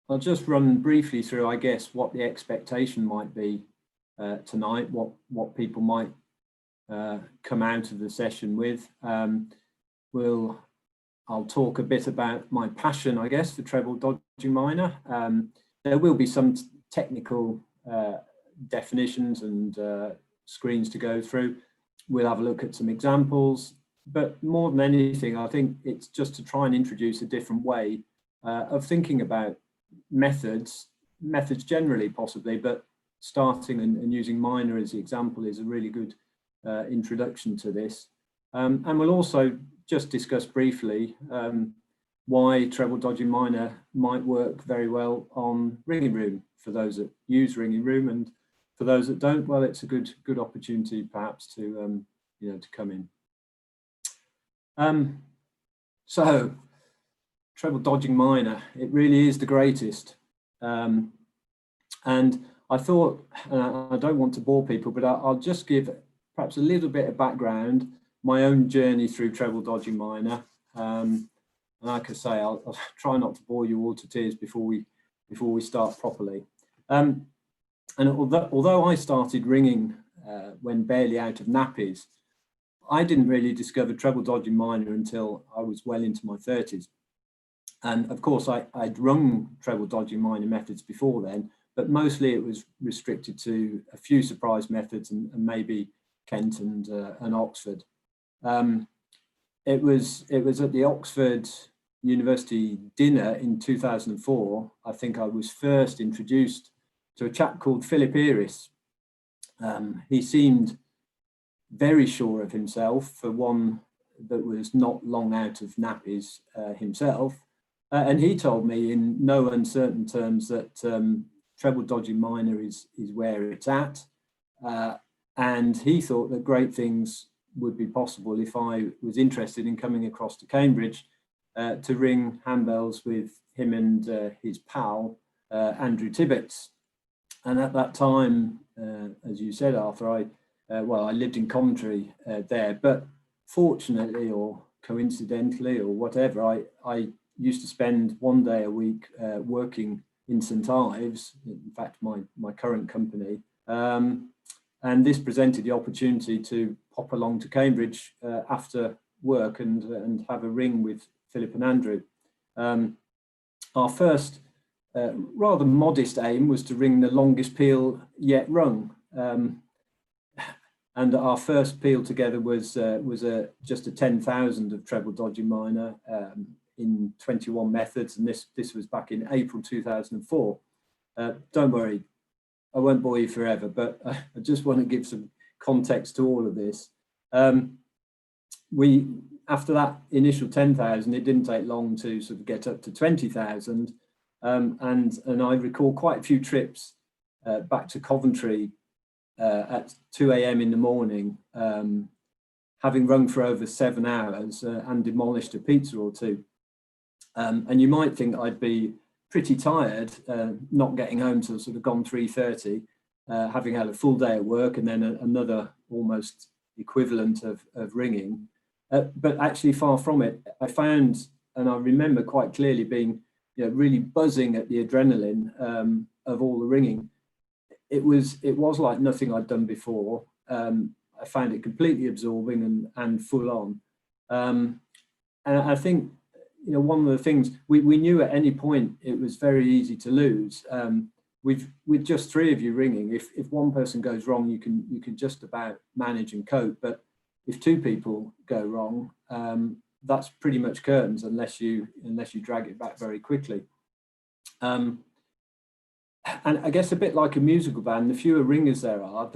I'll just run briefly through, I guess, what the expectation might be tonight, what people might come out of the session with. I'll talk a bit about my passion, I guess, for treble dodging minor. There will be some technical definitions and screens to go through. We'll have a look at some examples, but more than anything, I think it's just to try and introduce a different way of thinking about methods generally possibly, but starting and using minor as the example is a really good introduction to this. And we'll also just discuss briefly why treble dodging minor might work very well on ringing room for those that use ringing room, and for those that don't, well, it's a good opportunity perhaps to to come in. So treble dodging minor, it really is the greatest. And I thought, I don't want to bore people, but I'll just give perhaps a little bit of background, my own journey through treble dodging minor. And like I say, I'll try not to bore you all to tears before we start properly. And although I started ringing when barely out of nappies, I didn't really discover treble dodging minor until I was well into my 30s. And of course, I'd rung treble dodging minor methods before then, but mostly it was restricted to a few surprise methods and maybe Kent and Oxford. It was at the Oxford University dinner in 2004, I think I was first introduced to a chap called Philip Eris. He seemed very sure of himself, for one that was not long out of nappies himself. And he told me in no uncertain terms that treble dodging minor is where it's at. And he thought that great things would be possible if I was interested in coming across to Cambridge to ring handbells with him and his pal, Andrew Tibbets. And at that time, as you said, Arthur, I lived in Coventry there, but fortunately or coincidentally or whatever, I used to spend one day a week working in St Ives, in fact, my current company. And this presented the opportunity to pop along to Cambridge after work and have a ring with Philip and Andrew. Our first rather modest aim was to ring the longest peal yet rung. And our first peal together was just a 10,000 of treble dodging minor in 21 methods, and this was back in April 2004. Don't worry, I won't bore you forever, but I just want to give some context to all of this. After that initial 10,000, it didn't take long to sort of get up to 20,000, and I recall quite a few trips back to Coventry at 2 a.m. in the morning, having rung for over 7 hours and demolished a pizza or two. And you might think I'd be pretty tired, not getting home till sort of gone 3:30, having had a full day at work and then another almost equivalent of ringing. But actually far from it. I found, and I remember quite clearly being really buzzing at the adrenaline of all the ringing. It was like nothing I'd done before. I found it completely absorbing and full on. And I think, one of the things we knew at any point it was very easy to lose. With just 3 of you ringing, if one person goes wrong, you can just about manage and cope. But if 2 people go wrong, that's pretty much curtains unless you drag it back very quickly. And I guess a bit like a musical band, the fewer ringers there are,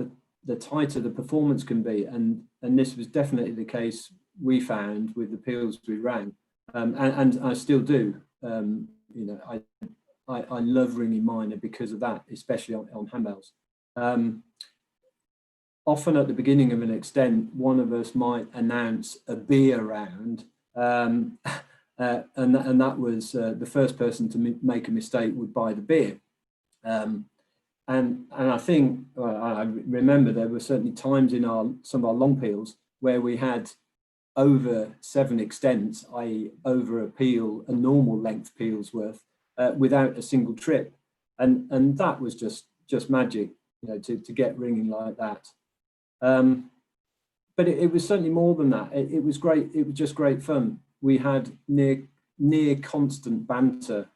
the tighter the performance can be. And this was definitely the case we found with the peals we rang. And I still do. I love ringing minor because of that, especially on handbells. Often at the beginning of an extent, one of us might announce a beer round, and that was the first person to make a mistake would buy the beer. And I think I remember there were certainly times in some of our long peals where we had over 7 extents, i.e. over a normal length peal's worth, without a single trip, and that was just magic, you know, to get ringing like that. But it was certainly more than that. It was great. It was just great fun. We had near constant banter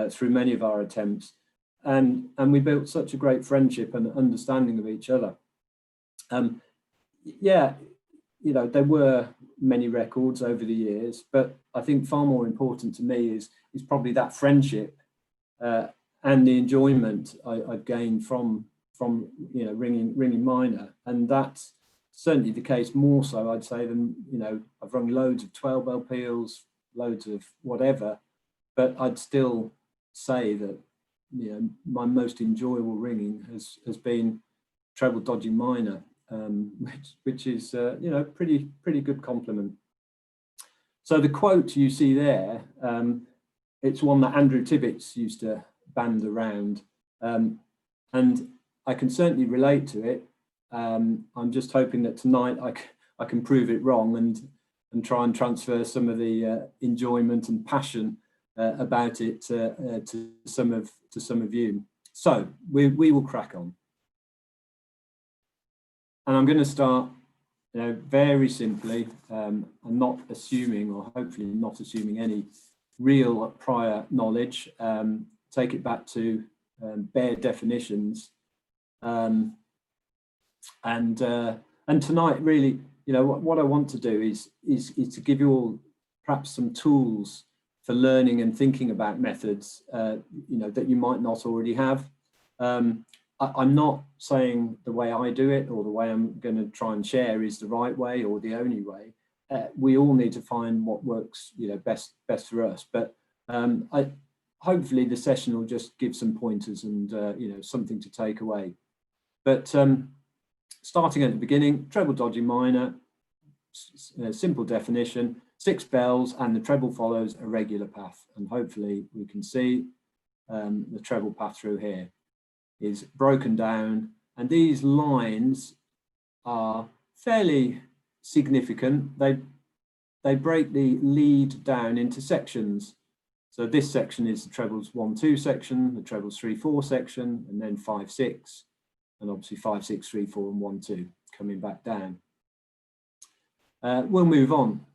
through many of our attempts, and we built such a great friendship and understanding of each other. Yeah, you know, there were many records over the years, but I think far more important to me is probably that friendship and the enjoyment I've gained from you know, ringing minor, and that's certainly the case more so, I'd say, than, you know, I've rung loads of 12-bell peals, loads of whatever, but I'd still say that, you know, my most enjoyable ringing has been treble dodging minor, which is you know, pretty good compliment. So the quote you see there, it's one that Andrew Tibbets used to band around, and I can certainly relate to it. I'm just hoping that tonight I can prove it wrong and try and transfer some of the enjoyment and passion about it to some of you. So we will crack on, and I'm going to start, you know, very simply. I'm not assuming, or hopefully not assuming, any real prior knowledge. Take it back to bare definitions. And tonight, really, you know, what I want to do is to give you all perhaps some tools for learning and thinking about methods, you know, that you might not already have. I'm not saying the way I do it or the way I'm going to try and share is the right way or the only way. We all need to find what works, you know, best for us. But hopefully the session will just give some pointers and you know, something to take away. But starting at the beginning, treble dodging minor, simple definition: 6 bells and the treble follows a regular path. And hopefully we can see the treble path through here is broken down, and these lines are fairly significant. They break the lead down into sections. So this section is the trebles 1-2 section, the trebles 3-4 section, and then 5-6, and obviously 5-6, 3-4, and 1-2 coming back down. We'll move on.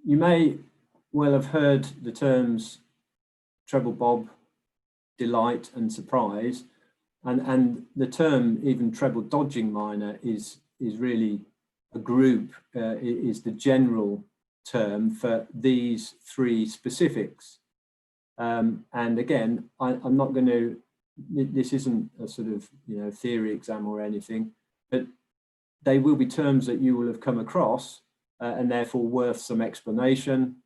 You may well have heard the terms treble bob, delight, and surprise, and the term even treble dodging minor is really a group, is the general term for these 3 specifics. And again, I'm not going to, this isn't a sort of, you know, theory exam or anything, but they will be terms that you will have come across and therefore worth some explanation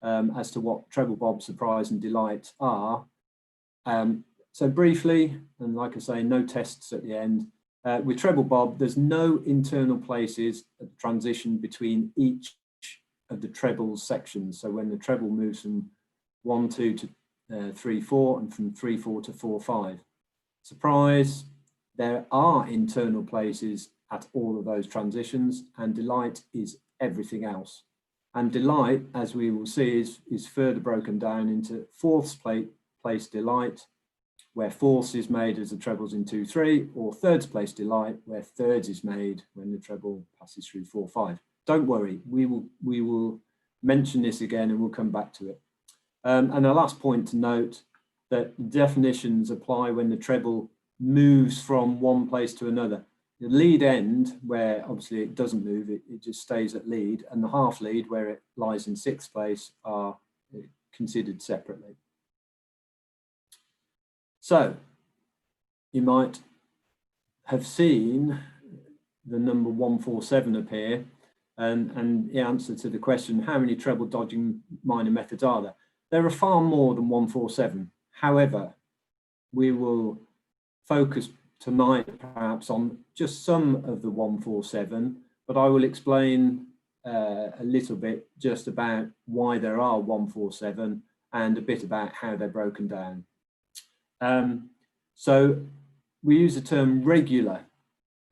as to what treble bob, surprise, and delight are. So briefly, and like I say, no tests at the end, with treble bob, there's no internal places at the transition between each of the treble sections. So when the treble moves from 1-2 to 3-4 and from 3-4 to 4-5. Surprise, there are internal places at all of those transitions, and delight is everything else. And delight, as we will see, is further broken down into 4th place delight, where 4th is made as the trebles in 2-3, or 3rd place delight, where 3rd is made when the treble passes through 4-5. Don't worry, we will mention this again and we'll come back to it. And a last point to note, that definitions apply when the treble moves from one place to another. The lead end, where obviously it doesn't move, it just stays at lead, and the half lead, where it lies in 6th place, are considered separately. So you might have seen the number 147 appear, and the answer to the question, how many treble dodging minor methods are there? There are far more than 147. However, we will focus tonight perhaps on just some of the 147, but I will explain a little bit just about why there are 147 and a bit about how they're broken down. So we use the term regular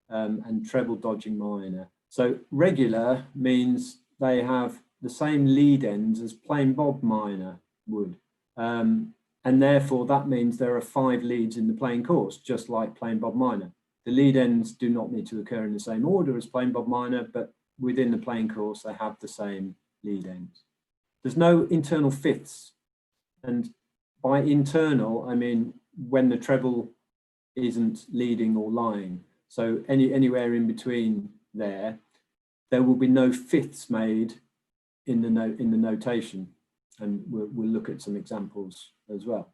and treble dodging minor. So regular means they have the same lead ends as plain Bob minor would. And therefore that means there are 5 leads in the plain course, just like plain Bob minor. The lead ends do not need to occur in the same order as plain Bob minor, but within the plain course, they have the same lead ends. There's no internal fifths. And by internal, I mean when the treble isn't leading or lying. So anywhere in between there will be no fifths made in the notation. And we'll look at some examples as well.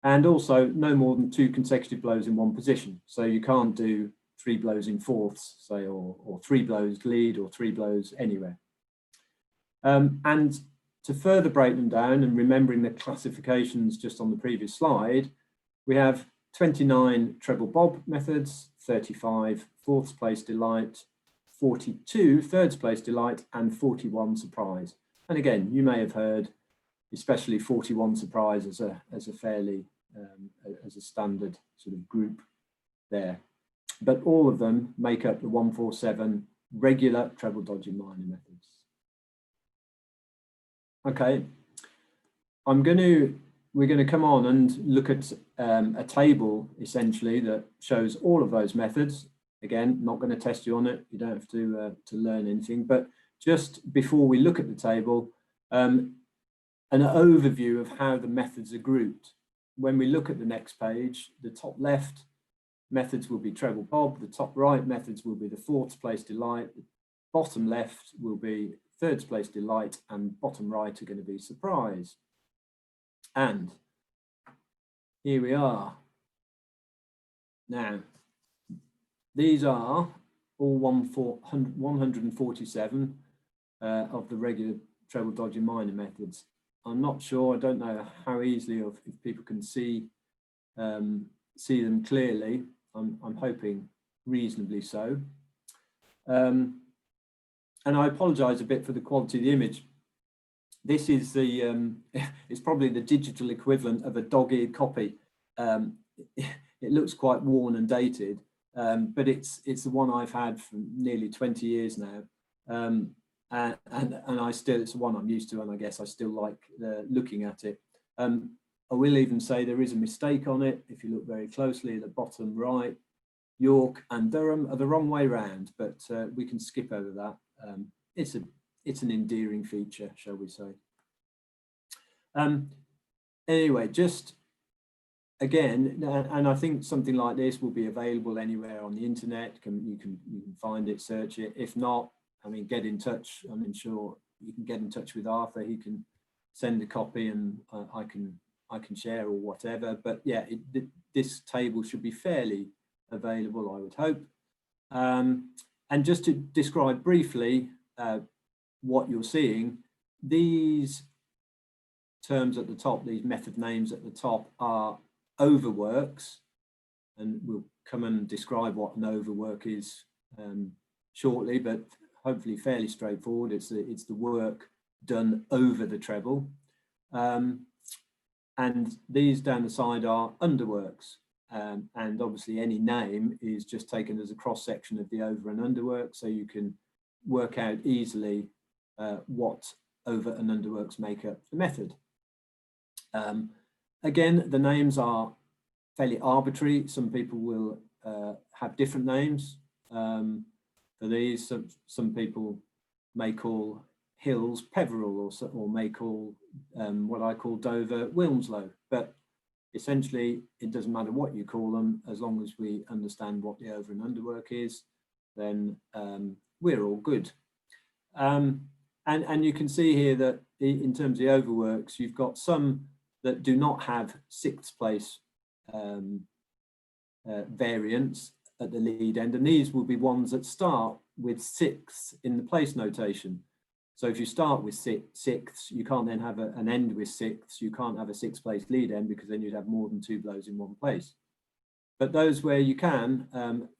And also no more than 2 consecutive blows in one position. So you can't do 3 blows in fourths, say, or 3 blows lead or 3 blows anywhere. And to further break them down and remembering the classifications just on the previous slide, we have 29 treble bob methods, 35 fourths place delight, 42 thirds place delight, and 41 surprise. And again, you may have heard, especially 41 surprise as a fairly as a standard sort of group there. But all of them make up the 147 regular treble dodging minor methods. Okay, we're going to come on and look at a table essentially that shows all of those methods. Again, not going to test you on it. You don't have to learn anything. But just before we look at the table, an overview of how the methods are grouped. When we look at the next page, the top left methods will be treble bob, the top right methods will be the fourths place delight, the bottom left will be thirds place delight, and bottom right are going to be surprise. And here we are. Now, these are all 147 of the regular treble dodging minor methods. I'm not sure, I don't know how easily or if people can see them clearly. I'm hoping reasonably so. And I apologize a bit for the quality of the image. This is the, it's probably the digital equivalent of a dog-eared copy. It looks quite worn and dated, but it's the one I've had for nearly 20 years now. And it's the one I'm used to, and I guess I still like looking at it. I will even say there is a mistake on it. If you look very closely at the bottom right, York and Durham are the wrong way round, but we can skip over that. It's an endearing feature, shall we say. Anyway, just again, and I think something like this will be available anywhere on the internet. You can find it, search it. If not, I mean, get in touch. I'm sure you can get in touch with Arthur. He can send a copy, and I can share or whatever. But yeah, this table should be fairly available, I would hope. And just to describe briefly what you're seeing, these terms at the top, these method names at the top, are overworks, and we'll come and describe what an overwork is shortly, but hopefully fairly straightforward. It's the work done over the treble. And these down the side are underworks. And obviously any name is just taken as a cross section of the over and underwork, so you can work out easily what over and underworks make up the method. Again, the names are fairly arbitrary. Some people will have different names for these. Some people may call hills Peveril, or may call what I call Dover Wilmslow, but essentially it doesn't matter what you call them, as long as we understand what the over and underwork is, then we're all good. And you can see here that in terms of the overworks, you've got some that do not have sixth place variants at the lead end, and these will be ones that start with sixths in the place notation. So if you start with sixths, you can't then have an end with sixths. You can't have a sixth place lead end, because then you'd have more than 2 blows in one place. But those where you can,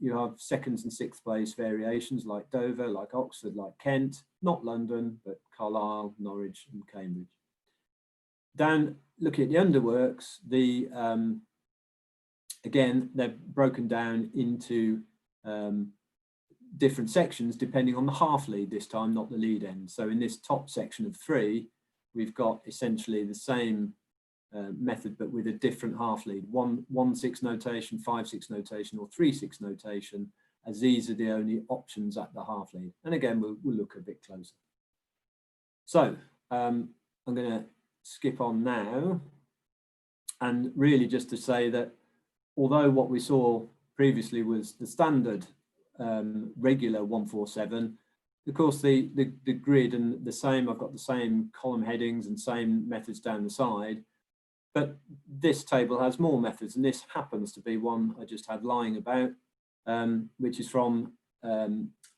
you have seconds and sixth place variations like Dover, like Oxford, like Kent, not London, but Carlisle, Norwich and Cambridge. Down, looking at the underworks, again, they're broken down into different sections depending on the half lead this time, not the lead end. So in this top section of 3, we've got essentially the same method, but with a different half lead, 1/6 notation, 5/6 notation, or 3/6 notation, as these are the only options at the half lead. And again, we'll look a bit closer. So I'm going to skip on now, and really just to say that although what we saw previously was the standard regular 147, of course the grid and the same, I've got the same column headings and same methods down the side, but this table has more methods, and this happens to be one I just had lying about, which is from a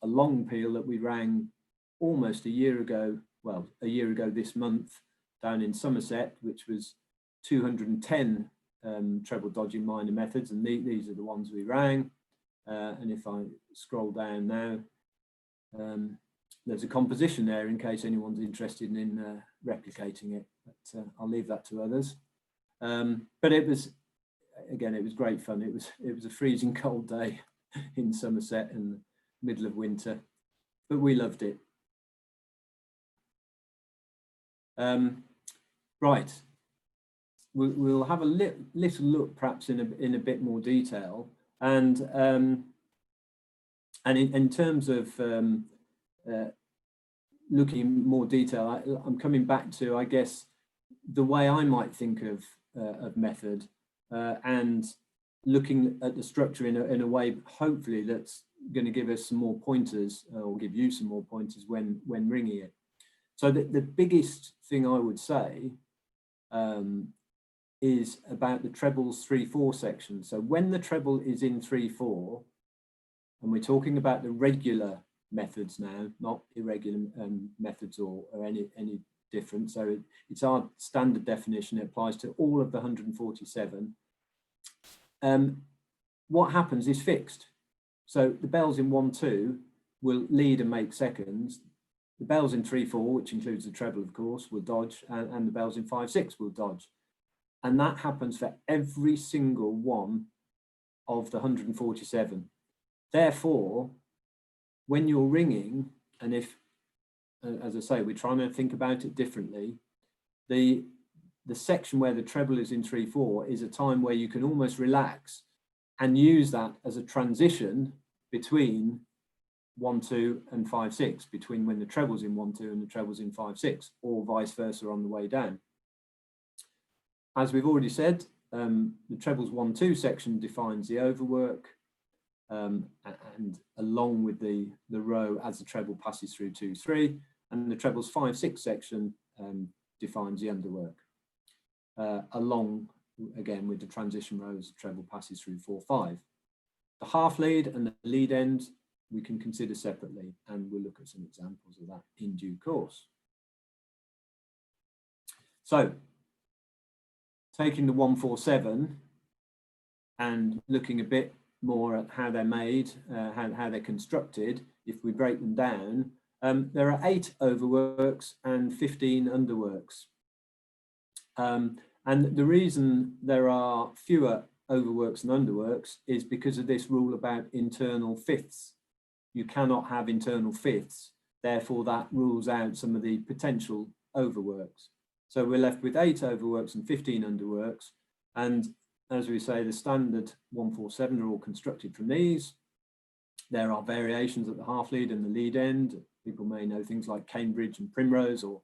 long peel that we rang almost a year ago, well, a year ago this month, down in Somerset, which was 210 treble dodging minor methods, and these are the ones we rang. And if I scroll down now, there's a composition there in case anyone's interested in replicating it, but I'll leave that to others. But it was, again, it was great fun. It was a freezing cold day in Somerset in the middle of winter, but we loved it. Right, we'll have a little look perhaps in a bit more detail, and in terms of looking in more detail, I'm coming back to, I guess, the way I might think of method, and looking at the structure in a way, hopefully, that's going to give us some more pointers, or give you some more pointers when ringing it. So the biggest thing I would say is about the trebles 3/4 section. So when the treble is in 3/4, and we're talking about the regular methods now, not irregular methods or any different. So it's our standard definition. It applies to all of the 147. What happens is fixed. So the bells in 1/2 will lead and make seconds. The bells in 3/4, which includes the treble, of course, will dodge, and the bells in 5/6 will dodge. And that happens for every single one of the 147. Therefore, when you're ringing, and if, as I say, we're trying to think about it differently, the section where the treble is in 3/4 is a time where you can almost relax and use that as a transition between 1/2 and 5/6, between when the treble's in 1/2 and the treble's in 5/6, or vice versa on the way down. As we've already said, the treble's 1/2 section defines the overwork, and along with the row as the treble passes through 2/3, and the treble's 5/6 section defines the underwork, along again with the transition row as the treble passes through 4/5. The half lead and the lead end we can consider separately, and we'll look at some examples of that in due course. So, taking the 147 and looking a bit more at how they're made, how they're constructed, if we break them down, there are 8 overworks and 15 underworks. And the reason there are fewer overworks and underworks is because of this rule about internal fifths. You cannot have internal fifths, therefore that rules out some of the potential overworks. So we're left with 8 overworks and 15 underworks, and as we say, the standard 147 are all constructed from these. There are variations at the half lead and the lead end. People may know things like Cambridge and Primrose, or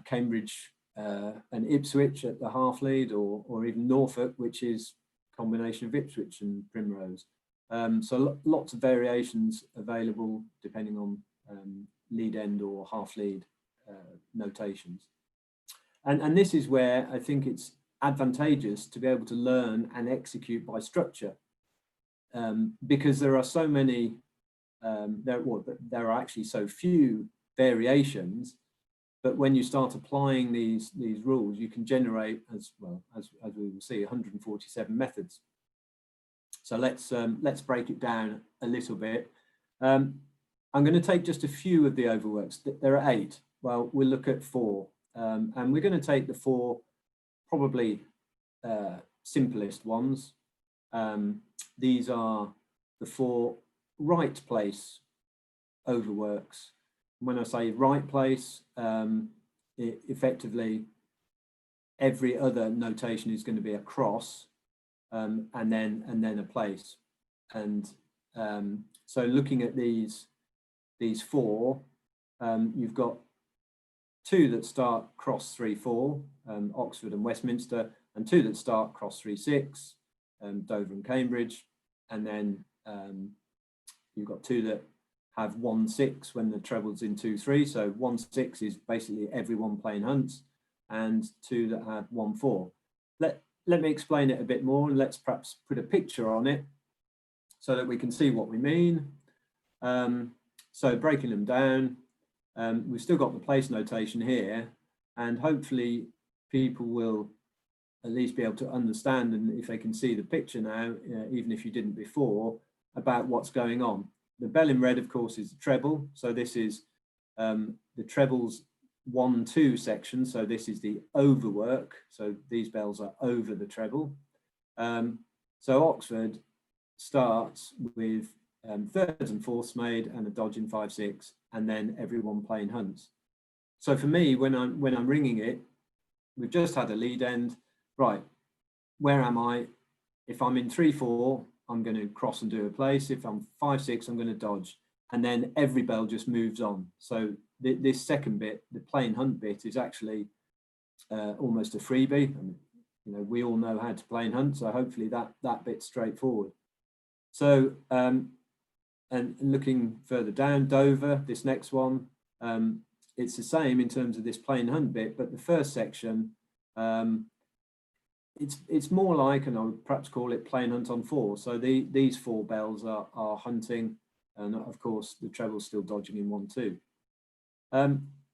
Cambridge and Ipswich at the half lead, or even Norfolk, which is a combination of Ipswich and Primrose. So lots of variations available depending on lead end or half lead notations. And this is where I think it's advantageous to be able to learn and execute by structure, because there are so many, there are actually so few variations, but when you start applying these rules, you can generate, as well as we will see, 147 methods. So let's break it down a little bit. I'm going to take just a few of the overworks. There are 8. Well, we'll look at 4, and we're going to take the 4 probably simplest ones. These are the 4 right place overworks. When I say right place, effectively every other notation is going to be a cross, and then a place. And so looking at these four, you've got two that start cross 3-4, Oxford and Westminster, and two that start cross 3-6, Dover and Cambridge, and then you've got two that have 1-6 when the treble's in 2-3. So 1-6 is basically everyone playing hunts, and two that have 1-4. Let me explain it a bit more, and let's perhaps put a picture on it so that we can see what we mean. So breaking them down, we've still got the place notation here, and hopefully people will at least be able to understand, and if they can see the picture now, even if you didn't before, about what's going on. The bell in red, of course, is the treble. So this is the treble's 1-2 section. So this is the overwork. So these bells are over the treble. So Oxford starts with thirds and fourths made and a dodge in 5-6, and then everyone playing hunts. So for me, when I'm ringing it, we've just had a lead end. Right, where am I? If I'm in 3-4, I'm going to cross and do a place. If I'm 5-6, I'm going to dodge, and then every bell just moves on. So this second bit, the playing hunt bit, is actually almost a freebie. And, you know, we all know how to play and hunt, so hopefully that bit's straightforward. So and looking further down, Dover, this next one, it's the same in terms of this playing hunt bit, but the first section, it's more like, and I would perhaps call it playing hunt on 4. So these 4 bells are hunting, and of course the treble's still dodging in 1-2.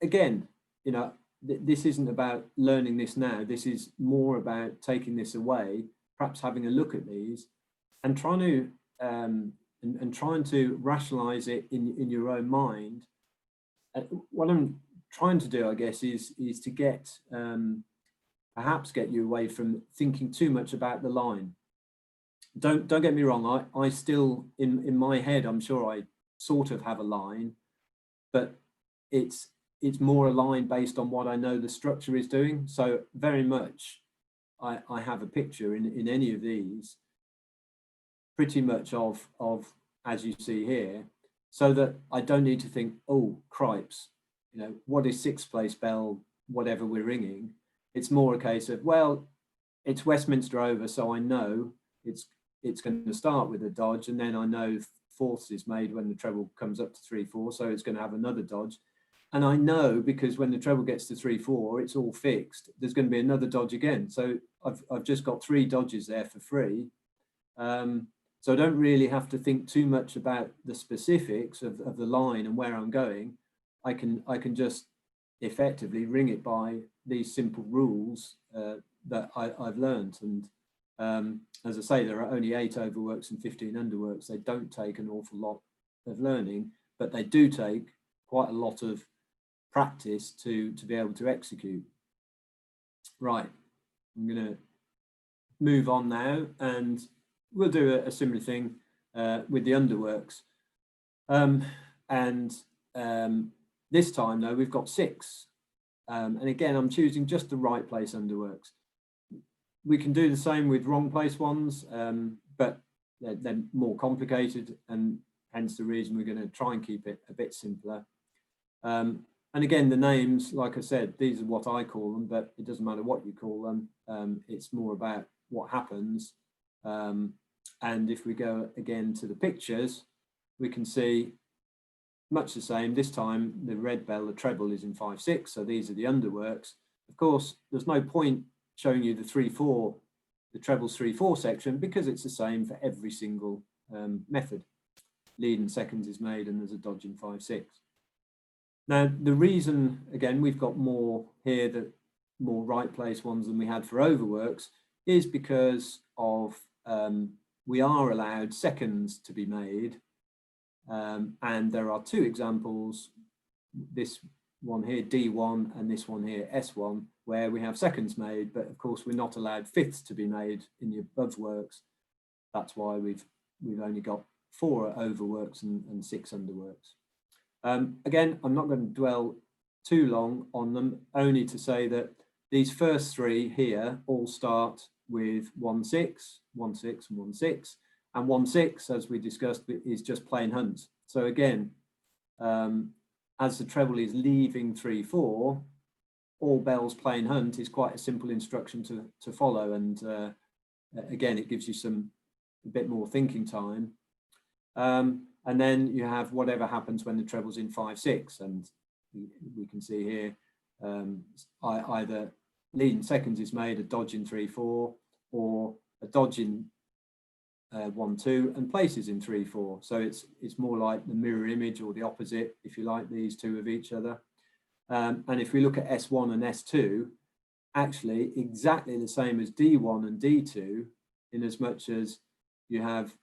Again, you know, this isn't about learning this now. This is more about taking this away, perhaps having a look at these, and trying to trying to rationalize it in your own mind. What I'm trying to do, I guess, is to get perhaps get you away from thinking too much about the line. Don't get me wrong, I still, in my head, I'm sure I sort of have a line, but it's more a line based on what I know the structure is doing. So very much I have a picture in any of these pretty much of as you see here, so that I don't need to think, oh cripes, you know, what is 6th place bell, whatever we're ringing. It's more a case of, well, it's Westminster over, so I know it's going to start with a dodge, and then I know 4th is made when the treble comes up to 3-4, so it's going to have another dodge. And I know, because when the treble gets to 3-4, it's all fixed, there's going to be another dodge again. So I've just got 3 dodges there for free. So I don't really have to think too much about the specifics of the line and where I'm going. I can just effectively ring it by these simple rules that I've learned. And as I say, there are only 8 overworks and 15 underworks. They don't take an awful lot of learning, but they do take quite a lot of practice to be able to execute. Right, I'm going to move on now, and we'll do a similar thing with the underworks. This time, though, we've got 6. And again, I'm choosing just the right place underworks. We can do the same with wrong place ones, but they're more complicated, and hence the reason we're going to try and keep it a bit simpler. And again, the names, like I said, these are what I call them, but it doesn't matter what you call them. It's more about what happens. And if we go again to the pictures, we can see much the same. This time, the red bell, the treble, is in 5-6. So these are the underworks. Of course, there's no point showing you the 3-4, the treble's 3-4 section, because it's the same for every single method. Lead and seconds is made, and there's a dodge in 5-6. Now, the reason, again, we've got more here, that more right place ones than we had for overworks, is because of we are allowed seconds to be made. And there are 2 examples, this one here, D1, and this one here, S1, where we have seconds made, but of course we're not allowed fifths to be made in the above works. That's why we've only got 4 overworks and 6 underworks. Again, I'm not going to dwell too long on them, only to say that these first 3 here all start with 1 6, 1 6 and 1 6, and 1 6, as we discussed, is just plain hunt. So again, as the treble is leaving 3 4, all bells plain hunt is quite a simple instruction to follow, and again, it gives you a bit more thinking time. And then you have whatever happens when the treble's in 5 6, and we can see here either leading seconds is made, a dodge in 3 4, or a dodge in 1 2 and places in 3 4. So it's more like the mirror image, or the opposite, if you like, these two of each other. And if we look at S1 and S2, actually exactly the same as D1 and D2, in as much as you have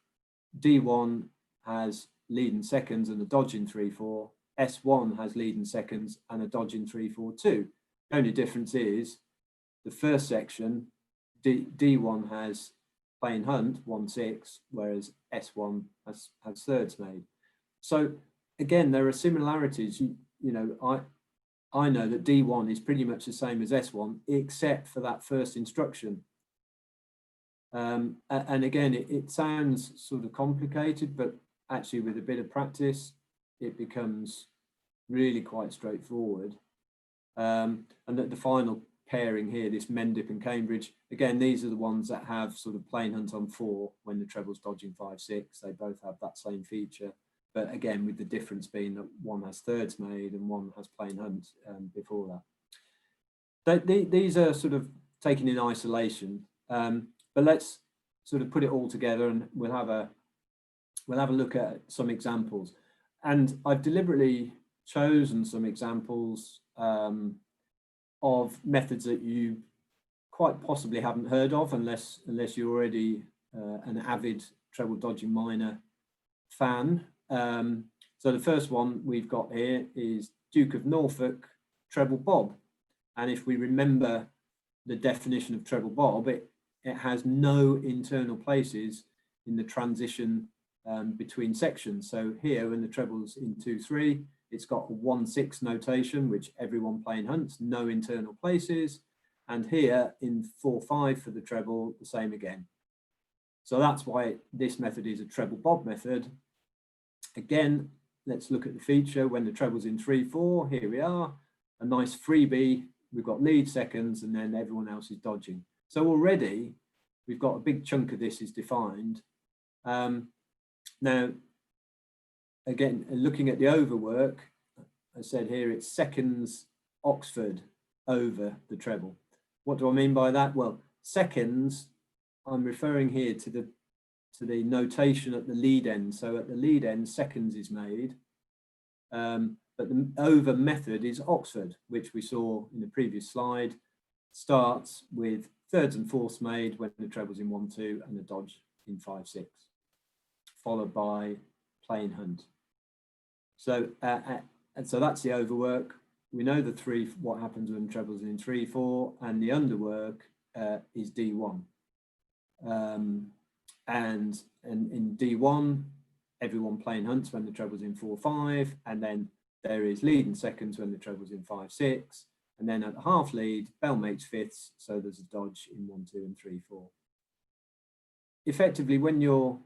D1 has lead in seconds and a dodge in 3 4. S1 has lead in seconds and a dodge in 3 4 too. The only difference is the first section, D1 has plain hunt 1 6, whereas S1 has thirds made. So again, there are similarities. You know, I know that D1 is pretty much the same as S1, except for that first instruction. And again, it sounds sort of complicated, but actually with a bit of practice, it becomes really quite straightforward. And the final pairing here, this Mendip and Cambridge, again, these are the ones that have sort of plain hunt on 4 when the treble's dodging 5 6. They both have that same feature, but again, with the difference being that one has thirds made and one has plain hunt before that. These are sort of taken in isolation, but let's sort of put it all together, and we'll have a look at some examples. And I've deliberately chosen some examples of methods that you quite possibly haven't heard of, unless you're already an avid treble dodging minor fan. So the first one we've got here is Duke of Norfolk Treble Bob, and if we remember the definition of Treble Bob, it has no internal places in the transition between sections. So here, when the treble's in 2 3, it's got a 1 6 notation, which everyone plain hunts, no internal places. And here in 4 5 for the treble, the same again. So that's why this method is a Treble Bob method. Again, let's look at the feature when the treble's in 3 4. Here we are, a nice freebie. We've got lead seconds, and then everyone else is dodging. So already we've got a big chunk of this is defined. Now, again, looking at the overwork, I said here it's seconds Oxford over the treble. What do I mean by that? Well, seconds, I'm referring here to the notation at the lead end. So at the lead end, seconds is made, but the over method is Oxford, which we saw in the previous slide, starts with thirds and fourths made when the treble's in 1 2 and the dodge in 5 6, followed by plain hunt. So and so that's the overwork. We know the 3, what happens when treble's in 3 4, and the underwork is D1. And in D1, everyone plain hunts when the treble's in 4 5, and then there is lead in seconds when the treble's in 5 6, and then at the half lead, bell makes fifths, so there's a dodge in 1 2 and 3 4. Effectively, when you're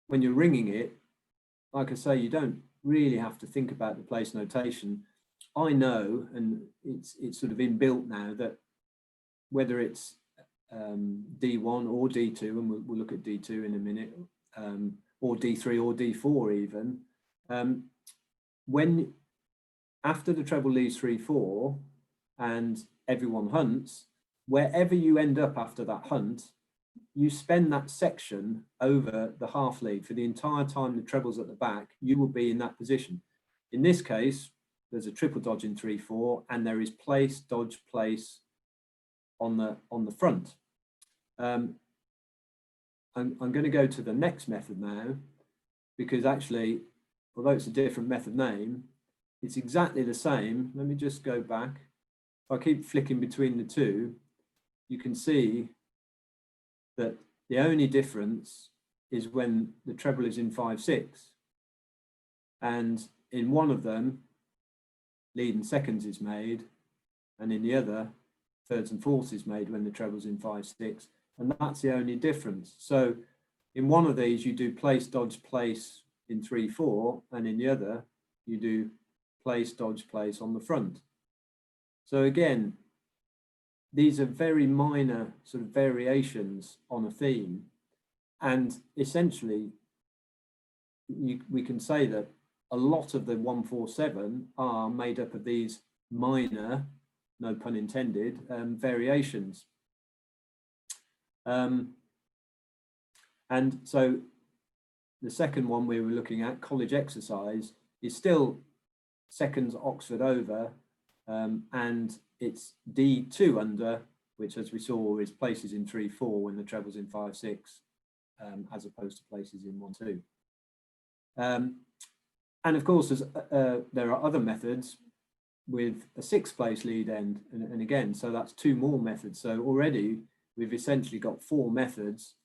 ringing it, like I say, you don't really have to think about the place notation. I know, and it's sort of inbuilt now, that whether it's D1 or D2, and we'll look at D2 in a minute, or D3 or D4 even, when after the treble leaves 3 4 and everyone hunts, wherever you end up after that hunt, you spend that section over the half lead for the entire time the treble's at the back. You will be in that position. In this case, there's a triple dodge in 3 4, and there is place, dodge, place on the front. I'm going to go to the next method now, because actually, although it's a different method name, it's exactly the same. Let me just go back. If I keep flicking between the two, you can see that the only difference is when the treble is in 5/6. And in one of them, lead and seconds is made, and in the other, thirds and fourths is made when the treble's in 5/6. And that's the only difference. So in one of these, you do place, dodge, place in 3/4, and in the other, you do place, dodge, place on the front. So again, these are very minor sort of variations on a theme. And essentially, we can say that a lot of the 147 are made up of these minor, no pun intended, variations. And so the second one we were looking at, college exercise, is still seconds Oxford over, and it's D2 under, which as we saw is places in 3/4 when the treble's in 5/6, as opposed to places in 1/2. And of course, there are other methods with a 6th place lead end, and again, so that's 2 more methods. So already we've essentially got 4 methods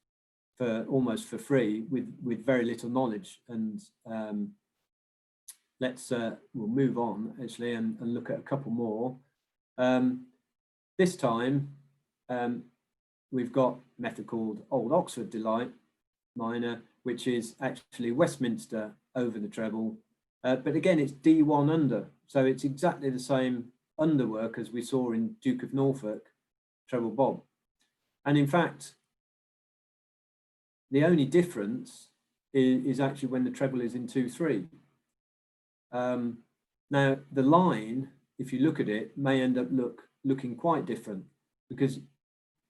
for almost for free with very little knowledge. And we'll move on actually and look at a couple more. This time we've got a method called Old Oxford Delight Minor, which is actually Westminster over the treble, but again it's D1 under, so it's exactly the same underwork as we saw in Duke of Norfolk, Treble Bob. And in fact, the only difference is actually when the treble is in 2/3. Now the line, if you look at it, may end up looking quite different because,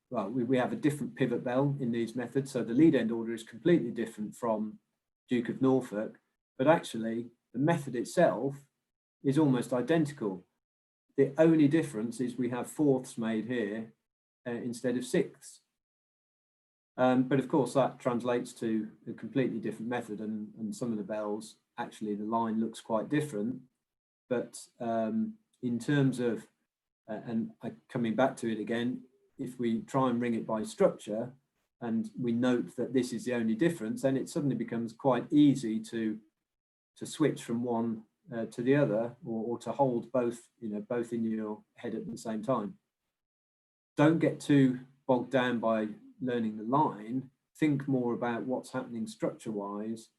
well, we have a different pivot bell in these methods. So the lead end order is completely different from Duke of Norfolk, but actually the method itself is almost identical. The only difference is we have 4ths made here instead of 6ths. But of course that translates to a completely different method, and some of the bells, actually the line looks quite different. But in terms of, and coming back to it again, if we try and ring it by structure and we note that this is the only difference, then it suddenly becomes quite easy to switch from one to the other, or to hold both, both in your head at the same time. Don't get too bogged down by learning the line. Think more about what's happening structure-wise,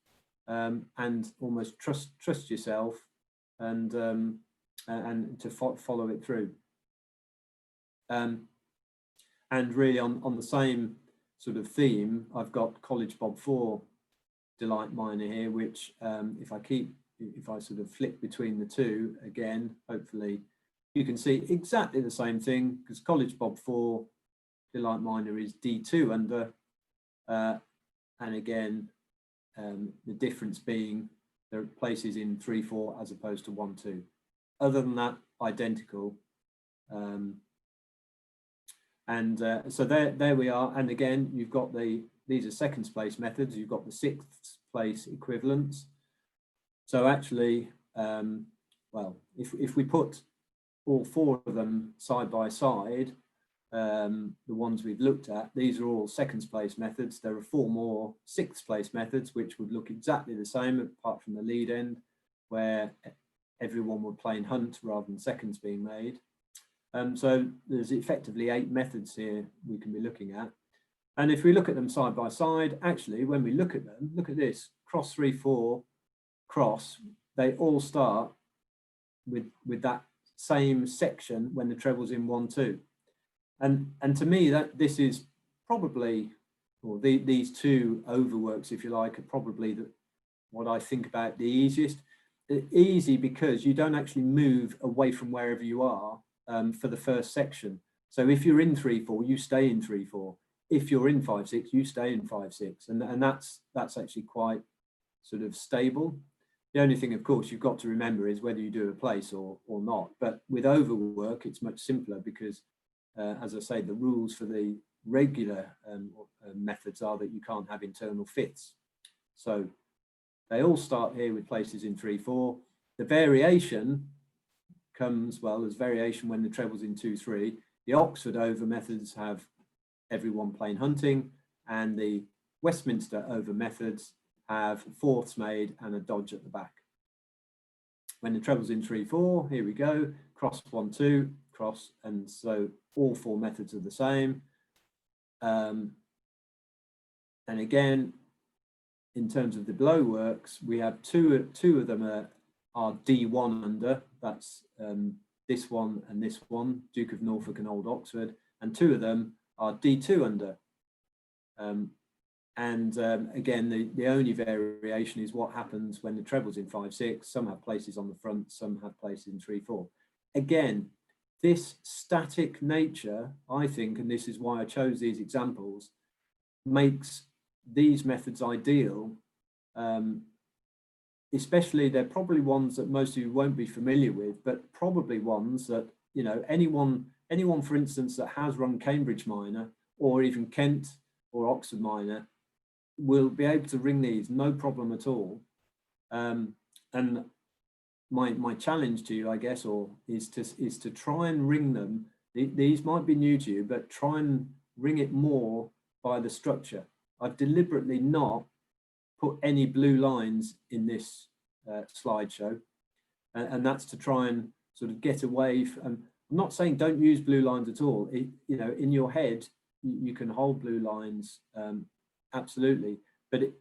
and almost trust yourself and to follow it through. And really on the same sort of theme, I've got College Bob 4 Delight Minor here, which if I sort of flick between the two again, hopefully you can see exactly the same thing, because College Bob 4 Delight Minor is D2 under, and again, the difference being there are places in 3/4 as opposed to 1/2. Other than that, identical. So there we are. And again, you've got these are seconds place methods. You've got the 6th place equivalents. So actually, well, if we put all 4 of them side by side, the ones we've looked at, these are all seconds place methods. There are 4 more 6th place methods, which would look exactly the same, apart from the lead end, where everyone would play in hunt rather than seconds being made. So there's effectively 8 methods here we can be looking at. And if we look at them side by side, actually, when we look at them, look at this, cross 3/4, cross, they all start with that same section when the treble's in 1/2. And to me, that this is probably, or these 2 overworks, if you like, are probably what I think about the easiest. Easy because you don't actually move away from wherever you are for the first section. So if you're in 3/4, you stay in 3/4. If you're in 5/6, you stay in 5/6, and that's actually quite sort of stable. The only thing, of course, you've got to remember is whether you do a place or not. But with overwork, it's much simpler because, as I say, the rules for the regular methods are that you can't have internal fifths. So they all start here with places in 3/4. The variation comes, well, there's variation when the treble's in 2/3. The Oxford over methods have everyone playing hunting, and the Westminster over methods have fourths made and a dodge at the back. When the treble's in 3/4, here we go, cross 1, 2, cross, and so all 4 methods are the same. And again, in terms of the below works, we have two of them are D1 under, that's this one and this one, Duke of Norfolk and Old Oxford, and 2 of them are D2 under. Again, the only variation is what happens when the treble's in 5/6. Some have places on the front, some have places in 3/4. Again, this static nature, I think, and this is why I chose these examples, makes these methods ideal. Especially, they're probably ones that most of you won't be familiar with, but probably ones that, you know, anyone, for instance, that has run Cambridge Minor or even Kent or Oxford Minor will be able to ring these, no problem at all. And my challenge to you, I guess, is to try and ring them. These might be new to you, but try and ring it more by the structure. I've deliberately not put any blue lines in this slideshow, and that's to try and sort of get away from, I'm not saying don't use blue lines at all. You know, in your head, you can hold blue lines, absolutely, but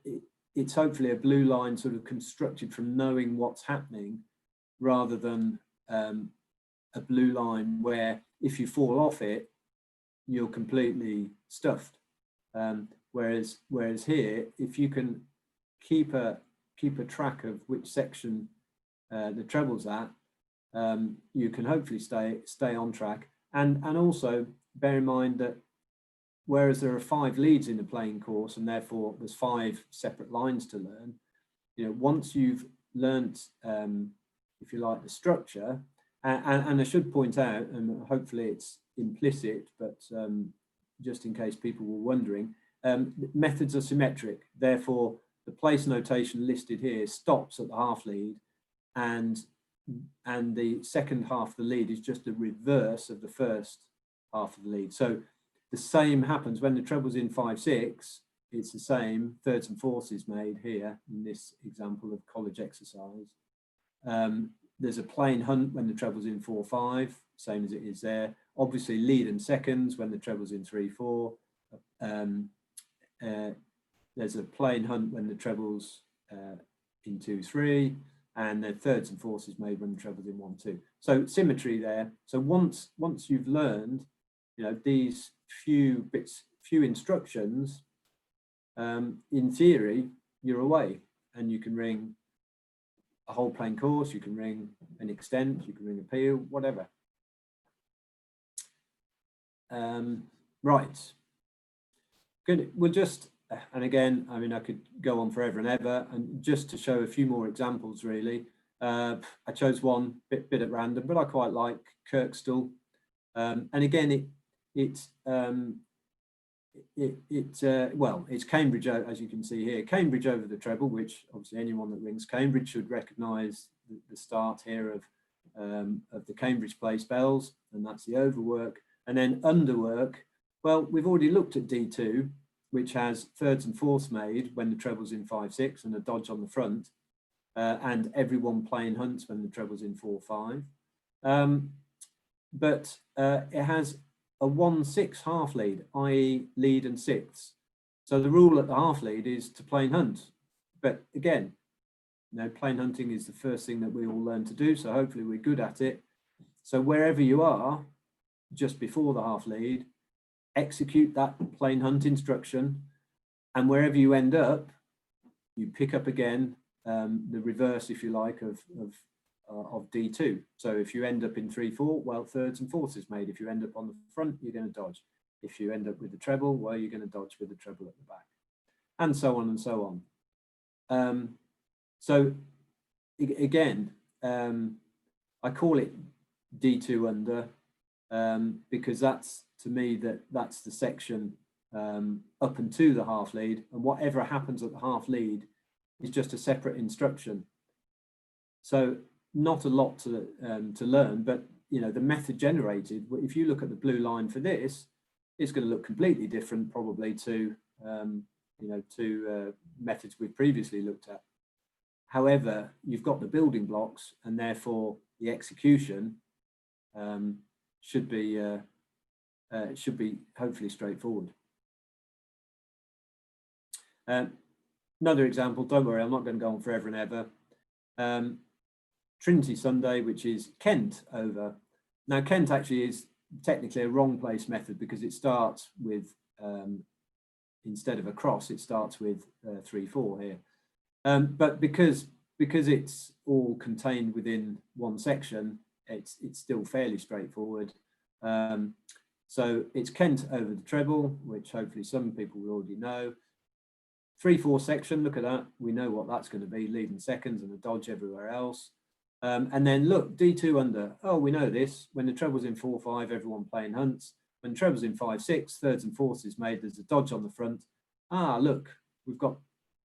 it's hopefully a blue line sort of constructed from knowing what's happening, rather than a blue line where if you fall off it, you're completely stuffed. Whereas here, if you can keep a track of which section the treble's at, you can hopefully stay on track. And also bear in mind that whereas there are 5 leads in the playing course, and therefore there's 5 separate lines to learn, you know, once you've learnt, if you like, the structure, and I should point out, and hopefully it's implicit, but just in case people were wondering, methods are symmetric. Therefore, the place notation listed here stops at the half lead, and the second half of the lead is just the reverse of the first half of the lead. So the same happens when the treble's in 5/6. It's the same, thirds and fourths is made here in this example of college exercise. There's a plain hunt when the treble's in 4/5, same as it is there. Obviously, lead and seconds when the treble's in 3/4. There's a plain hunt when the treble's in 2/3, and the thirds and fourths is made when the treble's in 1/2. So symmetry there. So once you've learned, you know, these few instructions, in theory, you're away, and you can ring a whole plain course, you can ring an extent, you can ring a PEAL, whatever. Right. Good. We'll just, and again, I mean, I could go on forever and ever, and just to show a few more examples, really. I chose one bit at random, but I quite like Kirkstall. And again, well, it's Cambridge, as you can see here, Cambridge over the treble, which obviously anyone that rings Cambridge should recognise the start here of the Cambridge play spells, and that's the overwork. And then underwork, well, we've already looked at D2, which has thirds and fourths made when the treble's in 5/6 and a dodge on the front, and everyone playing hunts when the treble's in 4/5. But it has a 1/6 half lead, i.e. lead and sixths. So the rule at the half lead is to plain hunt. But again, you know, plain hunting is the first thing that we all learn to do, so hopefully we're good at it. So wherever you are, just before the half lead, execute that plain hunt instruction, and wherever you end up, you pick up again the reverse, if you like, of D2. So if you end up in 3/4, well, thirds and fourths is made. If you end up on the front, you're going to dodge. If you end up with the treble, well, you're going to dodge with the treble at the back, and so on and so on. So again, I call it D2 under because that's, to me, that's the section up and to the half lead, and whatever happens at the half lead is just a separate instruction. So not a lot to learn, but you know, the method generated, if you look at the blue line for this, it's going to look completely different probably to to methods we've previously looked at. However, you've got the building blocks, and therefore the execution should be hopefully straightforward. Another example, don't worry, I'm not going to go on forever and ever. Trinity Sunday, which is Kent over. Now, Kent actually is technically a wrong place method because it starts with, instead of a cross, it starts with 3-4 here. But because it's all contained within one section, it's still fairly straightforward. So it's Kent over the treble, which hopefully some people will already know. 3-4 section, look at that. We know what that's going to be, leading seconds and a dodge everywhere else. And then look, D2 under. Oh, we know this. When the treble's in 4-5, everyone playing hunts. When the treble's in 5-6, thirds and fourths is made. There's a dodge on the front. Ah, look, we've got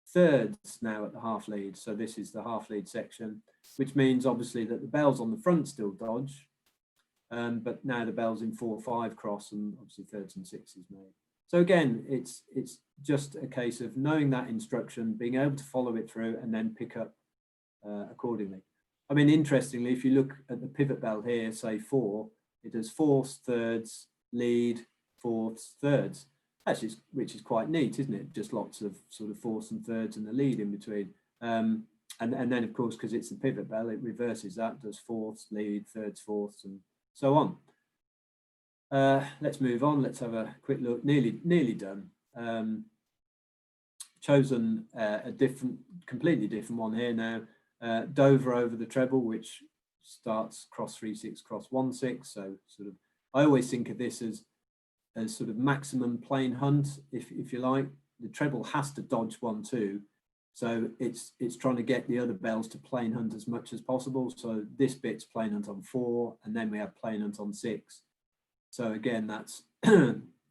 thirds now at the half lead. So this is the half lead section, which means obviously that the bells on the front still dodge. But now the bell's in 4-5 cross, and obviously thirds and sixes made. So again, it's just a case of knowing that instruction, being able to follow it through, and then pick up accordingly. I mean, interestingly, if you look at the pivot bell here, say 4, it does fourths, thirds, lead, fourths, thirds. Actually, which is quite neat, isn't it? Just lots of sort of fourths and thirds and the lead in between. And then, of course, because it's the pivot bell, it reverses that, does fourths, lead, thirds, fourths, and so on. Let's move on. Let's have a quick look. Nearly done. Chosen a completely different one here now. Dover over the treble, which starts cross 3-6, cross 1-6. So sort of, I always think of this as sort of maximum plain hunt, if you like. The treble has to dodge 1-2. So it's trying to get the other bells to plain hunt as much as possible. So this bit's plain hunt on 4, and then we have plain hunt on 6. So again, that's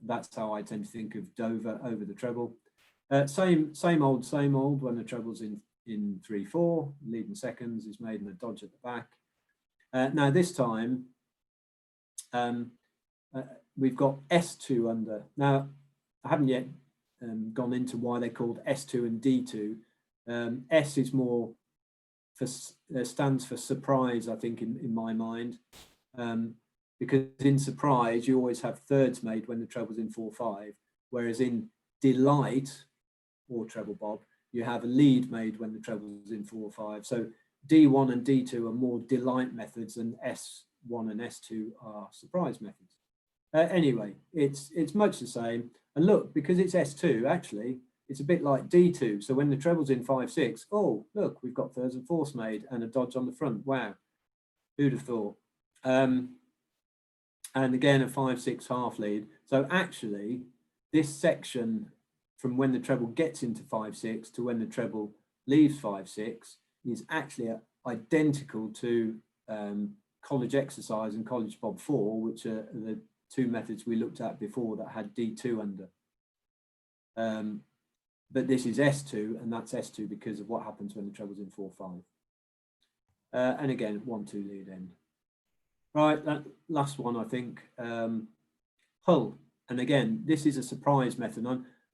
that's how I tend to think of Dover over the treble. Same old when the treble's in 3-4, leading seconds is made and a dodge at the back. Now this time we've got S2 under. Now I haven't yet gone into why they're called S2 and D2. S is more for stands for surprise, I think, in my mind, because in surprise you always have thirds made when the treble's in 4-5, whereas in delight or treble bob you have a lead made when the treble's in 4-5. So D1 and D2 are more delight methods, and S1 and S2 are surprise methods. Anyway, it's much the same. And look, because it's S2, actually, it's a bit like D2. So when the treble's in 5-6, oh, look, we've got thirds and fourths made and a dodge on the front. Wow, who'd have thought? And again, a 5-6 half lead. So actually, this section from when the treble gets into 5-6 to when the treble leaves 5-6 is actually identical to college exercise and college bob 4, which are the two methods we looked at before that had D2 under. But this is S2, and that's S2 because of what happens when the treble's in 4-5. And again, 1-2 lead end. Right, that last one, I think, Hull. And again, this is a surprise method.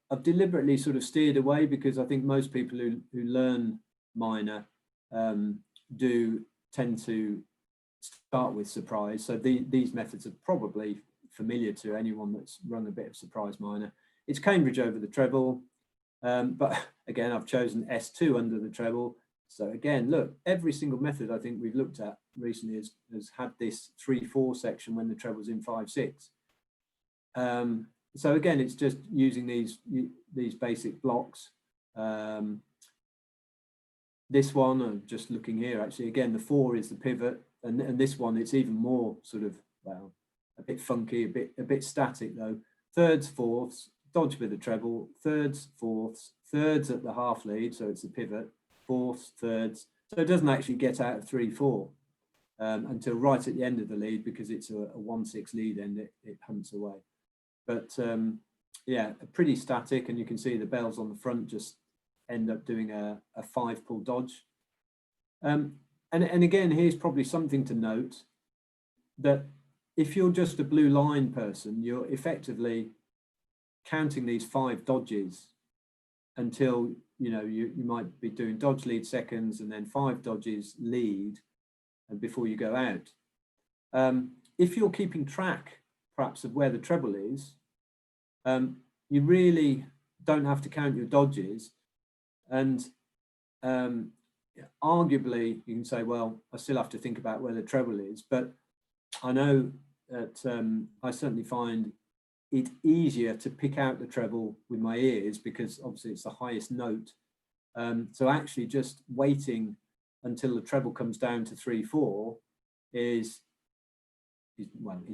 I've deliberately sort of steered away because I think most people who learn minor do tend to start with surprise. So these methods are probably familiar to anyone that's run a bit of surprise minor. It's Cambridge over the treble, but again, I've chosen S2 under the treble. So again, look, every single method I think we've looked at recently has had this 3-4 section when the treble's in 5-6. So again, it's just using these basic blocks. This one, I'm just looking here, actually, again, the 4 is the pivot, and this one, it's even more sort of, well, a bit funky, a bit static though. Thirds, fourths, dodge with the treble, thirds, fourths, thirds at the half lead, so it's a pivot, fourths, thirds. So it doesn't actually get out of 3-4 until right at the end of the lead, because it's a 1-6 lead end, it hunts away. But yeah, pretty static, and you can see the bells on the front just end up doing a 5-pull dodge. And again, here's probably something to note, that if you're just a blue line person, you're effectively counting these 5 dodges until you might be doing dodge lead seconds and then 5 dodges lead and before you go out. If you're keeping track perhaps of where the treble is, you really don't have to count your dodges, and arguably you can say, well, I still have to think about where the treble is, but I know that I certainly find it easier to pick out the treble with my ears, because obviously it's the highest note. So actually just waiting until the treble comes down to 3/4 is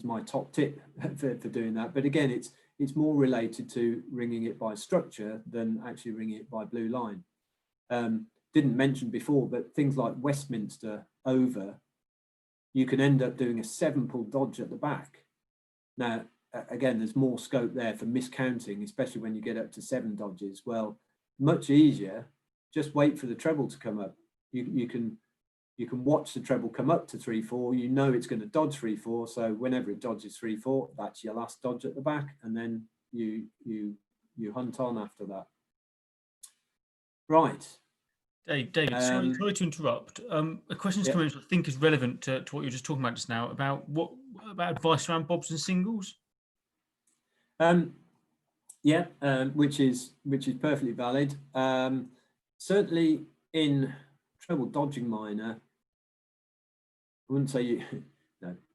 my top tip for doing that. But again, it's more related to ringing it by structure than actually ringing it by blue line. Didn't mention before, but things like Westminster over, you can end up doing a 7-pull dodge at the back. Now, again, there's more scope there for miscounting, especially when you get up to 7 dodges. Well, much easier, just wait for the treble to come up. You can watch the treble come up to 3/4. You know it's going to dodge 3/4. So whenever it dodges 3/4, that's your last dodge at the back, and then you hunt on after that. Right. David, sorry to interrupt. A question's come in, which I think is relevant to what you were just talking about just now, about advice around bobs and singles. Which is perfectly valid. Certainly in treble dodging minor, I wouldn't say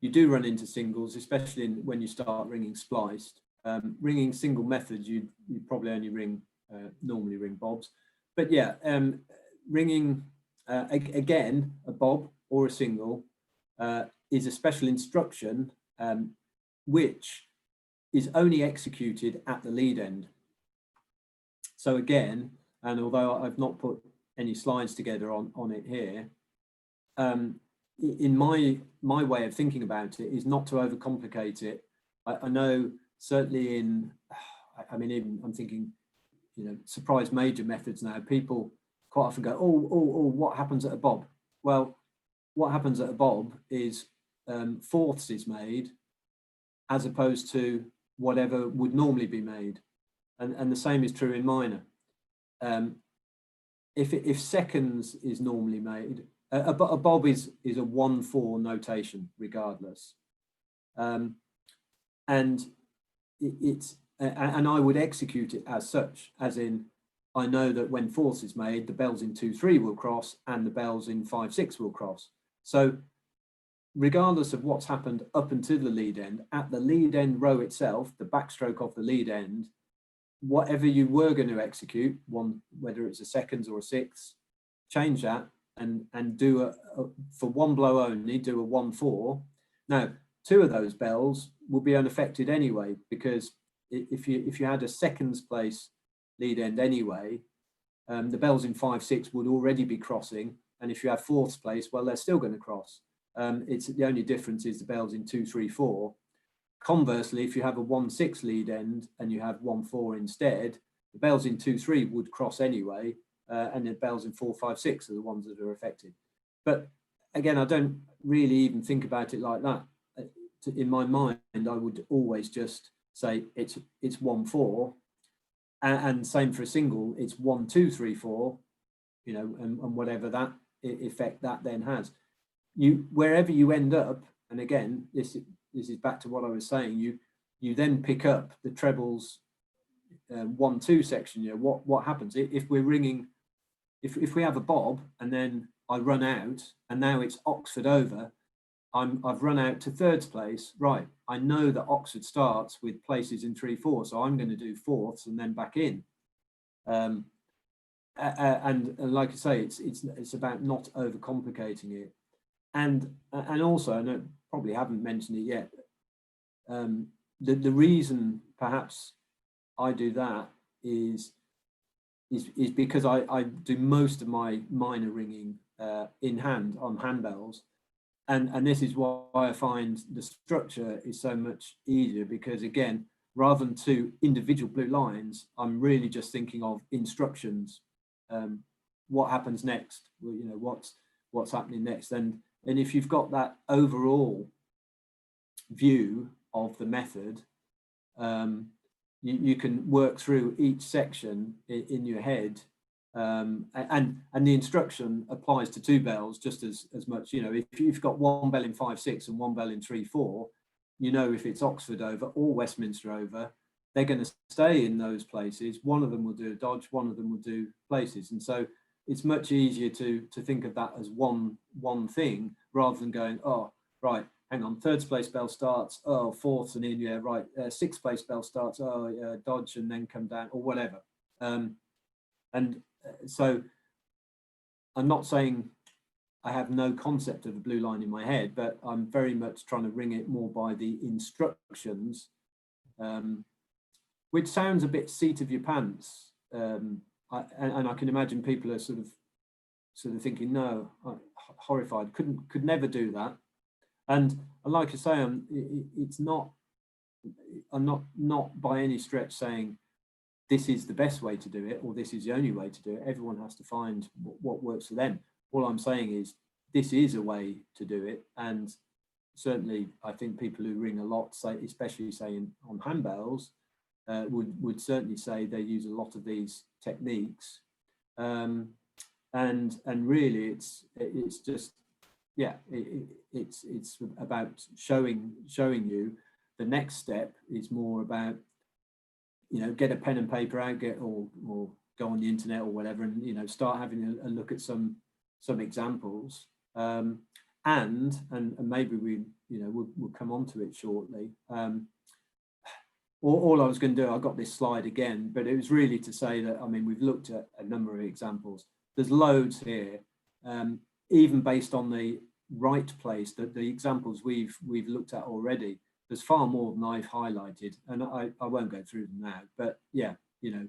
you do run into singles, especially when you start ringing spliced. Ringing single methods, you probably only normally ring bobs, but ringing again a bob or a single is a special instruction which is only executed at the lead end. So again, and although I've not put any slides together on it here, in my way of thinking about it is not to overcomplicate it. I know certainly even I'm thinking, surprise major methods now, people quite often go, oh, what happens at a bob? Well, what happens at a bob is fourths is made as opposed to whatever would normally be made. And the same is true in minor. If seconds is normally made, a bob is a 1/4 notation regardless. And I would execute it as such, as in, I know that when fourths is made, the bells in 2/3 will cross and the bells in 5/6 will cross. So regardless of what's happened up until the lead end, at the lead end row itself, the backstroke of the lead end, whatever you were going to execute, whether it's a seconds or a sixths, change that and do for one blow only, do a 1/4. Now, 2 of those bells will be unaffected anyway, because if you had a seconds place lead end anyway, the bells in 5/6 would already be crossing, and if you have fourths place, well, they're still going to cross. It's the only difference is the bells in 2, 3, 4. Conversely, if you have a 1/6 lead end and you have 1/4 instead, the bells in 2, 3 would cross anyway, and the bells in 4, 5, 6 are the ones that are affected. But again, I don't really even think about it like that. In my mind, I would always just say it's 1/4, and same for a single, it's 1, 2, 3, 4, and whatever that effect that then has. Wherever you end up, and again, this is back to what I was saying, you then pick up the trebles 1/2 section. What happens if we're ringing, if we have a bob and then I run out and now it's Oxford over, I've run out to thirds place, right? I know that Oxford starts with places in 3/4, so I'm going to do fourths and then back in. And like I say, it's about not overcomplicating it. And also, and I probably haven't mentioned it yet, the reason perhaps I do that is because I do most of my minor ringing in hand on handbells, and this is why I find the structure is so much easier, because again, rather than 2 individual blue lines, I'm really just thinking of instructions. What happens next? What's happening next? And if you've got that overall view of the method, you can work through each section in your head, and the instruction applies to two bells just as much. You know, if you've got one bell in 5/6 and one bell in 3/4, you know, if it's Oxford over or Westminster over, they're going to stay in those places. One of them will do a dodge, one of them will do places, and so it's much easier to think of that as one thing rather than going, oh right, hang on, third place bell starts, oh, fourth and in, yeah, right, sixth place bell starts, oh, dodge and then come down, or whatever. So I'm not saying I have no concept of a blue line in my head, but I'm very much trying to ring it more by the instructions, which sounds a bit seat of your pants. And I can imagine people are sort of thinking, no, horrified, could never do that. And like I say, it's not, I'm not by any stretch saying this is the best way to do it or this is the only way to do it. Everyone has to find what works for them. All I'm saying is this is a way to do it, and certainly I think people who ring a lot, say, especially saying on handbells, would certainly say they use a lot of these techniques, and really it's just, yeah, it's about showing you the next step is more about, you know, get a pen and paper out, or go on the internet or whatever, and, you know, start having a look at some examples, and maybe we'll come on to it shortly. All I was going to do, I got this slide again, but it was really to say that, I mean, we've looked at a number of examples. There's loads here, even based on the right place, that the examples we've looked at already. There's far more than I've highlighted, and I won't go through them now. But yeah, you know,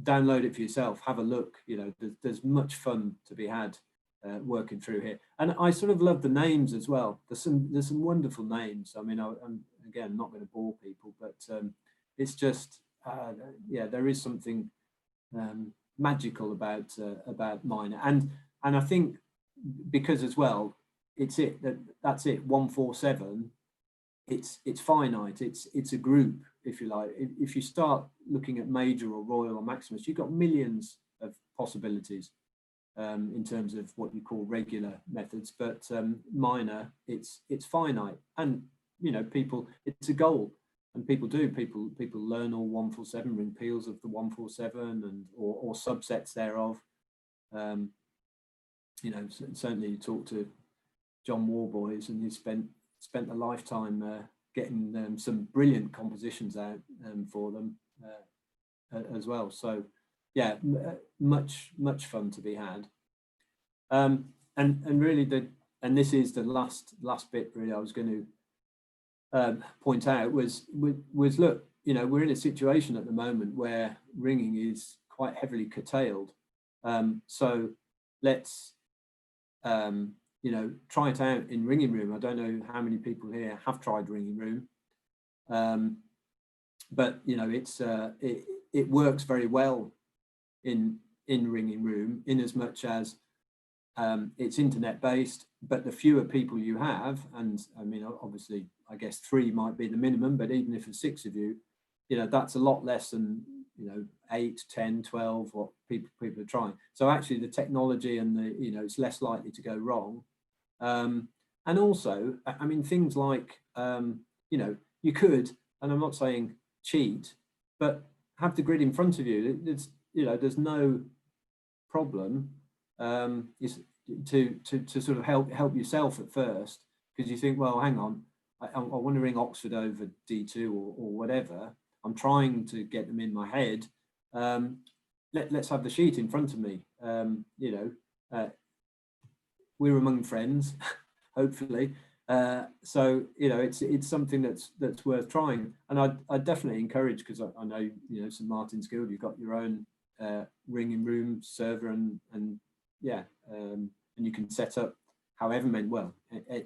download it for yourself, have a look. You know, there's much fun to be had working through here, and I sort of love the names as well. There's some wonderful names. I mean, I'm again not going to bore people, but it's just yeah, there is something magical about minor, and I think because as well, that's it, 147. It's finite. It's a group, if you like. If you start looking at major or royal or maximus, you've got millions of possibilities in terms of what you call regular methods, but minor, it's finite, and you know, people, it's a goal, and people learn all 147 ring peals of the 147 and or subsets thereof. You know, certainly you talk to John Warboys, and he spent a lifetime getting some brilliant compositions out for them as well. So yeah, much fun to be had. And really this is the last bit really I was going to point out was look, you know, we're in a situation at the moment where ringing is quite heavily curtailed. So let's you know, try it out in ringing room. I don't know how many people here have tried ringing room, but you know, it works very well in ringing room, in as much as it's internet based, but the fewer people you have, and I mean, obviously, I guess 3 might be the minimum, but even if it's 6 of you, you know, that's a lot less than, you know, 8, 10, 12, what people are trying. So actually the technology and the, you know, it's less likely to go wrong. And also, I mean, things like, you know, you could, and I'm not saying cheat, but have the grid in front of you. It's, you know, there's no problem is to sort of help yourself at first, because you think, well, hang on, I want to ring Oxford over D2 or whatever. I'm trying to get them in my head. Let's have the sheet in front of me. You know, we're among friends, hopefully. So you know, it's something that's worth trying, and I definitely encourage, because I know, you know, St Martin's Guild, you've got your own ringing room server, and yeah, and you can set up however many, well,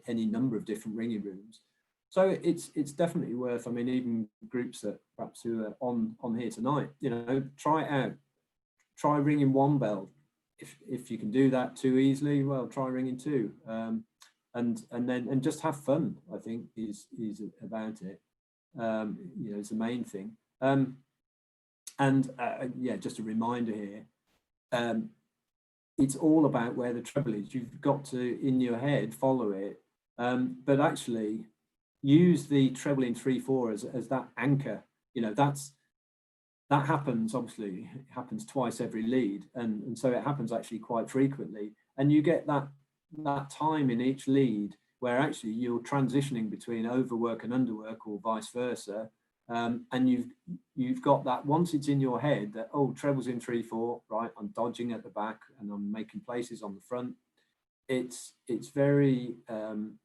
any number of different ringing rooms. So it's definitely worth. I mean, even groups that perhaps who are on here tonight, you know, try it out. Try ringing 1 bell. If you can do that too easily, well, try ringing 2. And just have fun, I think is about it. You know, it's the main thing. Yeah, just a reminder here, it's all about where the treble is. You've got to, in your head, follow it, but actually use the treble in 3/4 as that anchor. You know, that happens, obviously, it happens twice every lead, and so it happens actually quite frequently, and you get that time in each lead where actually you're transitioning between overwork and underwork, or vice versa. And you've got that, once it's in your head that, oh, treble's in 3/4, right, I'm dodging at the back and I'm making places on the front. It's very,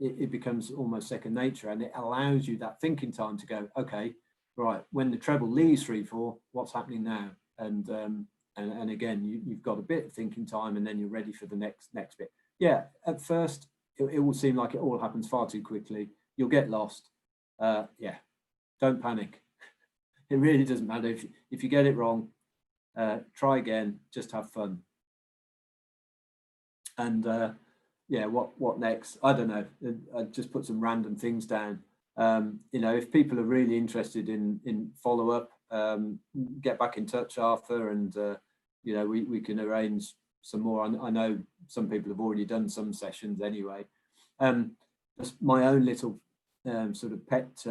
it becomes almost second nature, and it allows you that thinking time to go, okay, right, when the treble leaves 3/4, what's happening now? And again, you've got a bit of thinking time, and then you're ready for the next bit. Yeah, at first it will seem like it all happens far too quickly. You'll get lost. Yeah, don't panic. It really doesn't matter if you get it wrong. Try again. Just have fun. And yeah, what next? I don't know. I just put some random things down. You know, if people are really interested in follow up, get back in touch, Arthur, and you know, we can arrange some more. I know some people have already done some sessions anyway. Just my own little sort of pet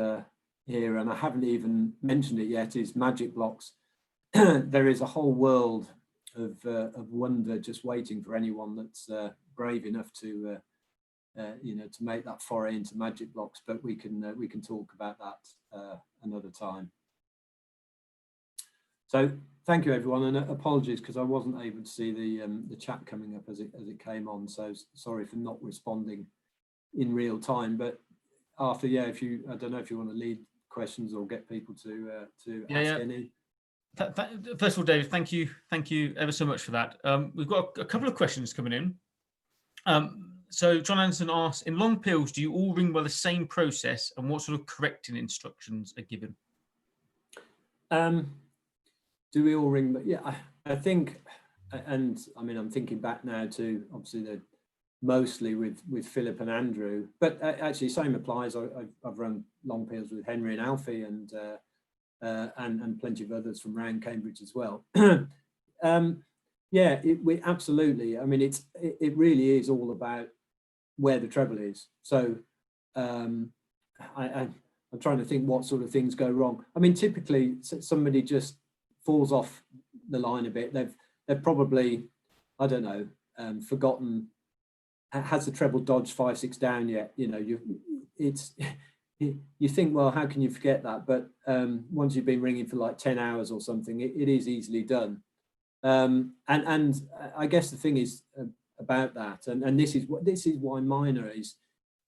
here, and I haven't even mentioned it yet, is magic blocks. There is a whole world of wonder just waiting for anyone that's brave enough to you know, to make that foray into magic blocks. But we can talk about that another time. So thank you, everyone, and apologies because I wasn't able to see the chat coming up as it came on. So sorry for not responding in real time. But Arthur, yeah, I don't know if you want to lead questions or get people to ask any. First of all, David, thank you ever so much for that. We've got a couple of questions coming in. So John Anderson asks, in long peels, do you all ring by the same process, and what sort of correcting instructions are given? Do we all ring? But yeah, I think, and I mean, I'm thinking back now to obviously mostly with Philip and Andrew, but actually same applies. I've run long peels with Henry and Alfie, and plenty of others from around Cambridge as well. Yeah, we absolutely. I mean, it really is all about where the treble is. So I'm trying to think what sort of things go wrong. I mean, typically somebody just falls off the line a bit. They've probably, I don't know, forgotten. Has the treble dodged 5/6 down yet? You know, you think, well, how can you forget that? But once you've been ringing for like 10 hours or something, it is easily done. And I guess the thing is about that, and this is why minor is,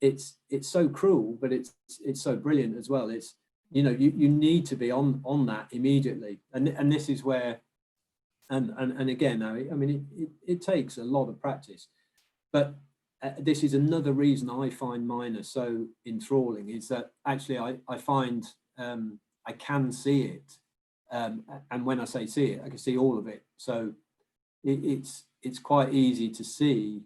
it's so cruel, but it's so brilliant as well. It's, you know, you need to be on that immediately, and this is where, and again, I mean, it takes a lot of practice, but this is another reason I find minor so enthralling, is that actually I find I can see it, and when I say see it, I can see all of it. So it's quite easy to see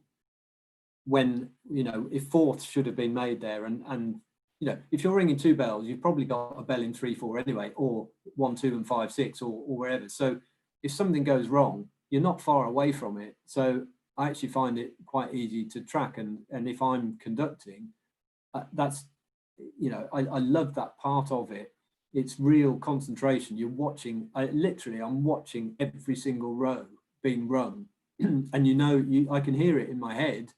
when, you know, if fourths should have been made there, and you know, if you're ringing 2 bells, you've probably got a bell in 3/4 anyway, or 1, 2, and 5, 6, or wherever. So if something goes wrong, you're not far away from it. So I actually find it quite easy to track, and if I'm conducting, that's, you know, I love that part of it. It's real concentration. You're watching, I'm watching every single row being rung, and you know, I can hear it in my head,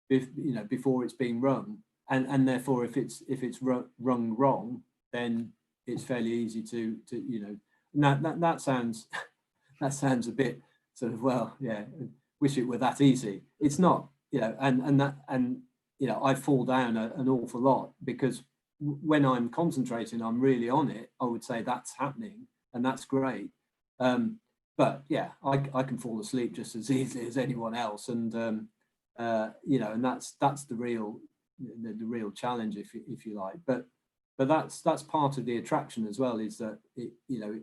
you know, before it's being rung, and therefore if it's rung wrong, then it's fairly easy to you know. Now that sounds a bit sort of, well, yeah, wish it were that easy. It's not, you know, and you know, I fall down an awful lot, because when I'm concentrating, I'm really on it. I would say that's happening, and that's great. But yeah, I can fall asleep just as easily as anyone else, and you know, and that's the real challenge, if you like. But that's part of the attraction as well, is that you know,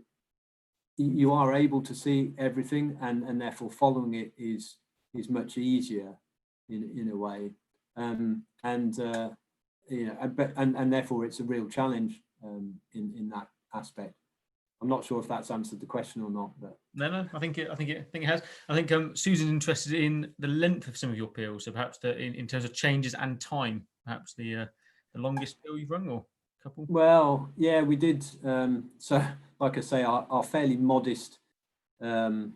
you are able to see everything, and therefore following it is much easier in a way, and you know, and therefore it's a real challenge in that aspect. I'm not sure if that's answered the question or not, but no, I think it has. I think Susan's interested in the length of some of your peels, so perhaps in terms of changes and time, perhaps the longest peel you've rung, or a couple. Well, yeah, we did. So, like I say, our fairly modest sort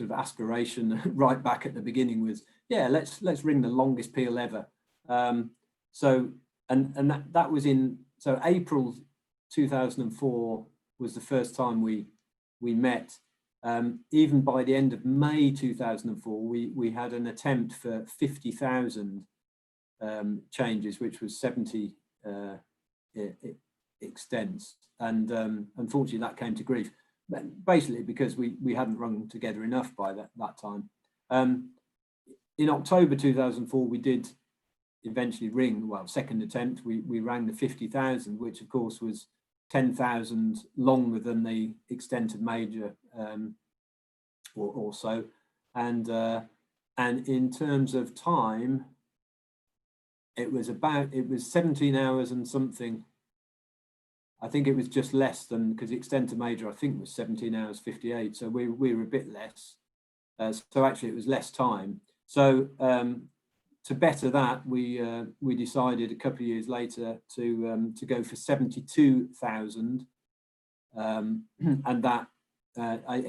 of aspiration right back at the beginning was, yeah, let's ring the longest peel ever. So, and that was in, so April 2004 was the first time we met. Even by the end of May 2004, we had an attempt for 50,000 changes, which was 70 extents, and unfortunately that came to grief, basically because we hadn't rung together enough by that time. In October 2004, we did eventually ring, well, second attempt, we rang the 50,000, which of course was 10,000 longer than the extent of major, or so, and in terms of time, it was 17 hours and something. I think it was just less than, because the extent of major I think was 17 hours 58, so we were a bit less. So actually it was less time. So to better that, we decided a couple of years later to go for 72,000, and that I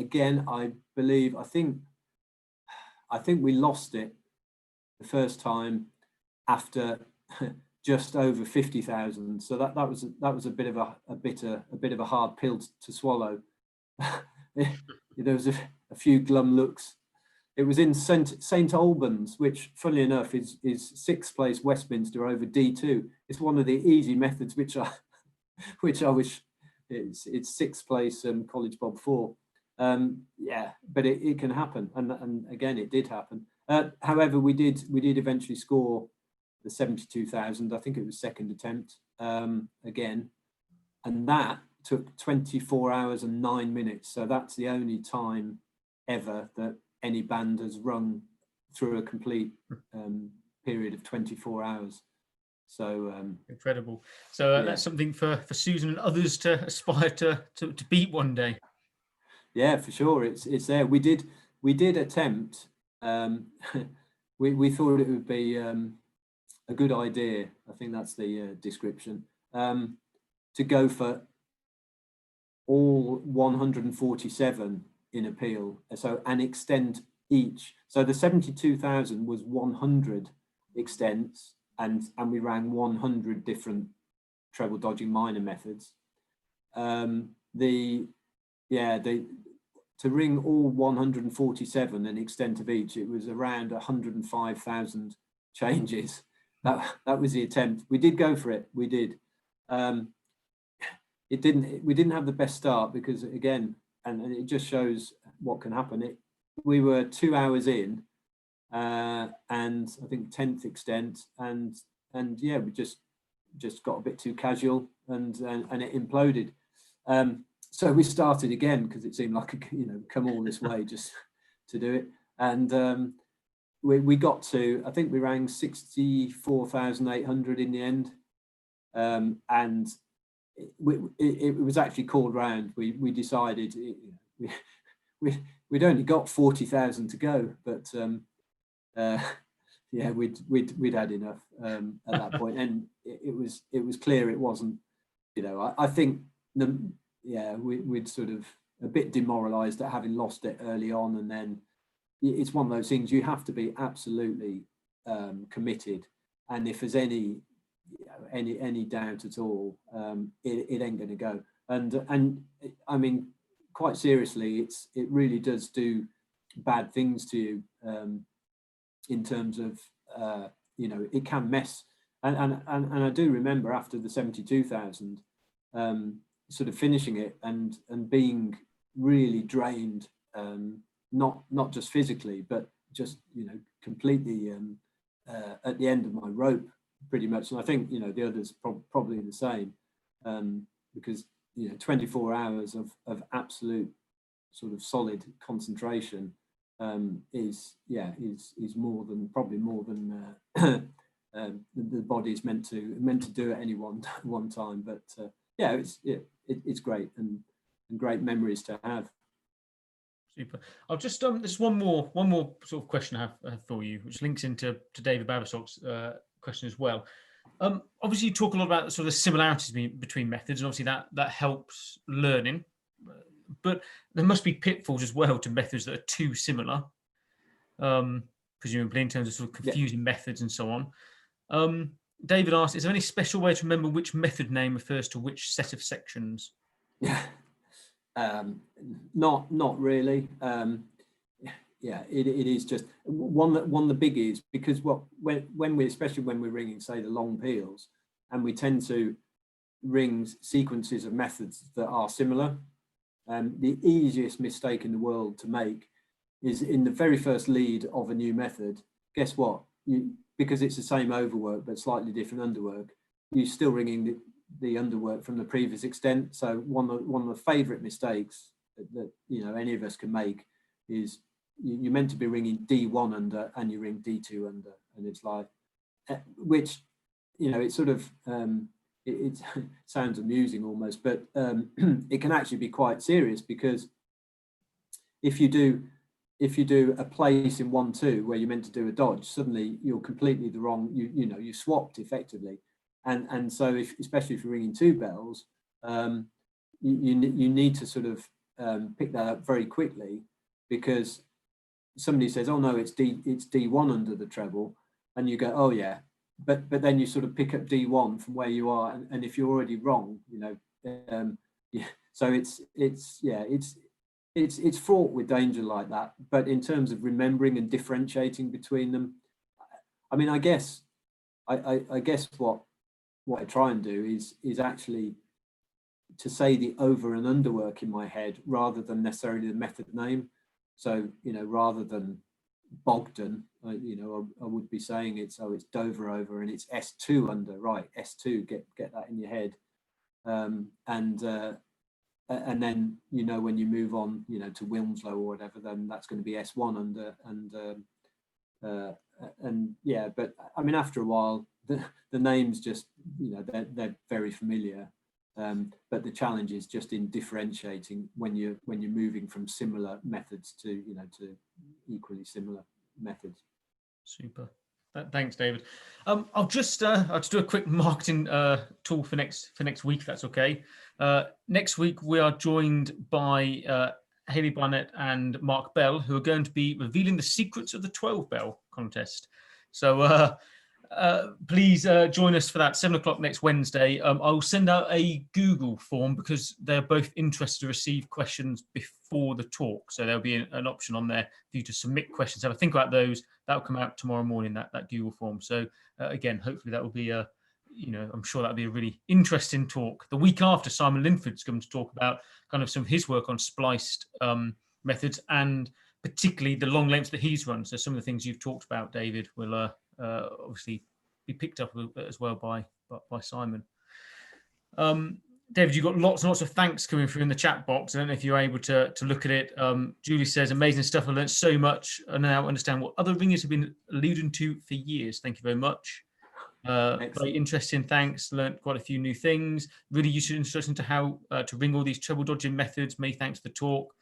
think we lost it the first time after just over 50,000. So that was a bit of a hard pill to swallow. There was a few glum looks. It was in St Albans, which, funnily enough, is 6th place Westminster over D2. It's one of the easy methods, which I wish it's 6th place College Bob 4. Yeah, but it can happen, and again, it did happen. However, we did eventually score the 72,000. I think it was second attempt again, and that took 24 hours and 9 minutes. So that's the only time ever that any band has rung through a complete period of 24 hours. So incredible. So yeah. That's something for Susan and others to aspire to beat one day. Yeah, for sure. It's there. We did attempt. We thought it would be a good idea. I think that's the description. To go for all 147 in appeal, so an extent each. So the 72,000 was 100 extents, and we ran 100 different treble dodging minor methods. To ring all 147 an extent of each, it was around 105,000 changes. That was the attempt. We did go for it. We did. We didn't have the best start because, again, and it just shows what can happen. We were 2 hours in, and I think 10th extent, and yeah, we just got a bit too casual, and it imploded. So we started again because it seemed like, come all this way just to do it, and we got to, I think we rang 64,800 in the end, and it was actually called round. We decided we'd only got 40,000 to go, but yeah, we'd had enough at that point, and it was clear it wasn't. I think we'd sort of a bit demoralised at having lost it early on, and then it's one of those things you have to be absolutely committed, and if there's any doubt at all, it ain't going to go. And I mean, quite seriously, it really does do bad things to you, in terms of it can mess. And I do remember after the 72,000, sort of finishing it and being really drained, not just physically, but just completely at the end of my rope, pretty much. And I think the others probably the same, because 24 hours of absolute sort of solid concentration is probably more than the body is meant to do at any one time. But yeah, it's great, and great memories to have. Super. I'll just there's one more sort of question I have for you, which links into David Baversock's question as well. Obviously, you talk a lot about sort of the similarities between methods, and obviously that helps learning. But there must be pitfalls as well to methods that are too similar, presumably in terms of sort of confusing methods and so on. David asked, is there any special way to remember which method name refers to which set of sections? Yeah, not really. Yeah, it is just one of the biggies, because especially when we're ringing, say, the long peals, and we tend to ring sequences of methods that are similar. The easiest mistake in the world to make is in the very first lead of a new method. Guess what? Because it's the same overwork but slightly different underwork, you're still ringing the underwork from the previous extent. So one of the favourite mistakes that any of us can make is you're meant to be ringing D1 under and you ring D2 under, and it's like, which it's sort of it sounds amusing almost, but it can actually be quite serious, because if you do a place in 1-2 where you're meant to do a dodge, suddenly you're completely the wrong, you swapped effectively. And so especially if you're ringing 2 bells, you need to sort of pick that up very quickly, because somebody says, oh no, it's D1 under the treble, and you go, oh yeah, but then you sort of pick up D1 from where you are, and if you're already wrong, so it's fraught with danger like that. But in terms of remembering and differentiating between them, I mean, I guess what I try and do is actually to say the over and underwork in my head rather than necessarily the method name. So rather than Bogedone, I would be saying it's Dover over and it's S2 under, right? S2, get that in your head, and then when you move on to Wilmslow or whatever, then that's going to be S1 under, and yeah. But I mean, after a while, the names just they're very familiar. But the challenge is just in differentiating when you're moving from similar methods to to equally similar methods. Super. Thanks, David. I'll just do a quick marketing tool for next week, if that's okay. Next week we are joined by Hayley Barnett and Mark Bell, who are going to be revealing the secrets of the 12 bell contest. So please join us for that, 7 o'clock next Wednesday. I'll send out a Google form because they're both interested to receive questions before the talk. So there'll be an option on there for you to submit questions. Have a think about those. That'll come out tomorrow morning, that Google form. So again, hopefully that will be I'm sure that'll be a really interesting talk. The week after, Simon Linford's going to talk about kind of some of his work on spliced methods, and particularly the long lengths that he's run. So some of the things you've talked about, David, will obviously be picked up as well by Simon. David, you've got lots and lots of thanks coming through in the chat box. I don't know if you're able to look at it. Julie says, amazing stuff. I learned so much. I now understand what other ringers have been alluding to for years. Thank you very much. Very interesting. Thanks. Learned quite a few new things. Really useful instruction to how to ring all these treble dodging methods. Many thanks for the talk.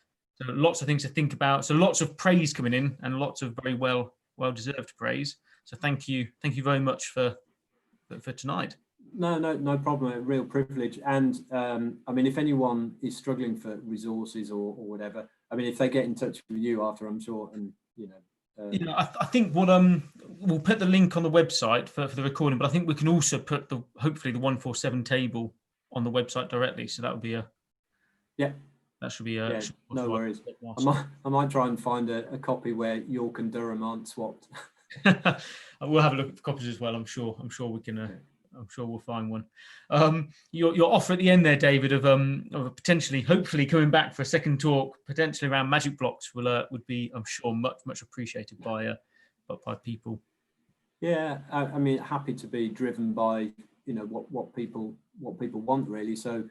So lots of things to think about. So lots of praise coming in, and lots of very well deserved praise. So thank you very much for tonight. No problem. A real privilege. And I mean, if anyone is struggling for resources or whatever, I mean, if they get in touch with you after, I'm sure, and I think what we'll put the link on the website for the recording, but I think we can also put hopefully the 147 table on the website directly. So that would be that should be no worries. I might try and find a copy where York and Durham aren't swapped. We'll have a look at the copies as well. I'm sure we can. I'm sure we'll find one. Your offer at the end there, David, of potentially, hopefully, coming back for a second talk, potentially around magic blocks, would be, I'm sure, much appreciated by people. Yeah, I mean, happy to be driven by what people want, really. So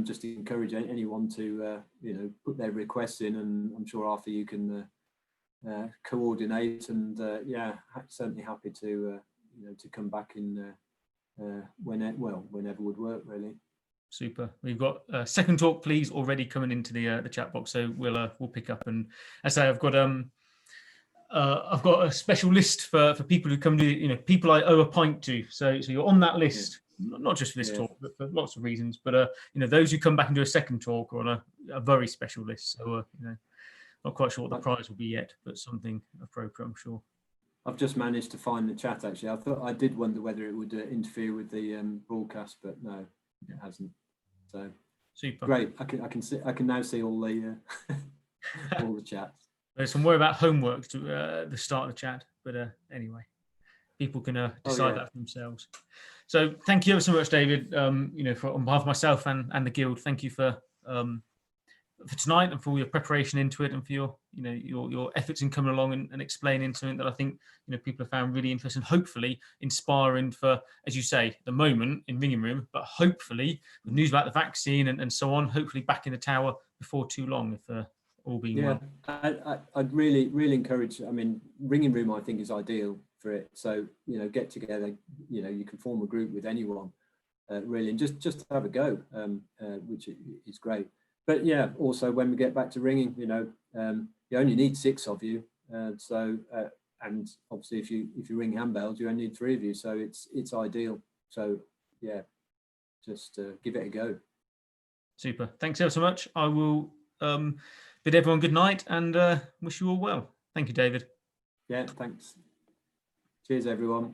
just to encourage anyone to put their requests in, and I'm sure Arthur, you can coordinate, and certainly happy to to come back in whenever would work, really. Super. We've got second talk, please, already coming into the chat box. So we'll pick up. And as I say, I've got a special list for people who come to, people I owe a pint to. So you're on that list, not just for this talk, but for lots of reasons. But those who come back and do a second talk are on a very special list. So not quite sure what the prize will be yet, but something appropriate, I'm sure. I've just managed to find the chat. Actually, I did wonder whether it would interfere with the broadcast, but no, it hasn't. So super. Great. I can now see all the all the chats. There's some worry about homework to the start of the chat, but anyway, people can decide that for themselves. So thank you ever so much, David. On behalf of myself and the guild, thank you for tonight and for all your preparation into it, and for your efforts in coming along and explaining something that I think people have found really interesting, hopefully inspiring for, as you say, the moment in Ringing Room, but hopefully with news about the vaccine and so on, hopefully back in the tower before too long, if all being well. I'd really encourage. I mean, Ringing Room I think is ideal for it. So get together. You can form a group with anyone, really, and just have a go, which is great. But yeah, also when we get back to ringing, you only need 6 of you. And obviously if you ring handbells, you only need 3 of you. So it's ideal. So yeah, just give it a go. Super. Thanks ever so much. I will bid everyone good night and wish you all well. Thank you, David. Yeah, thanks. Cheers, everyone.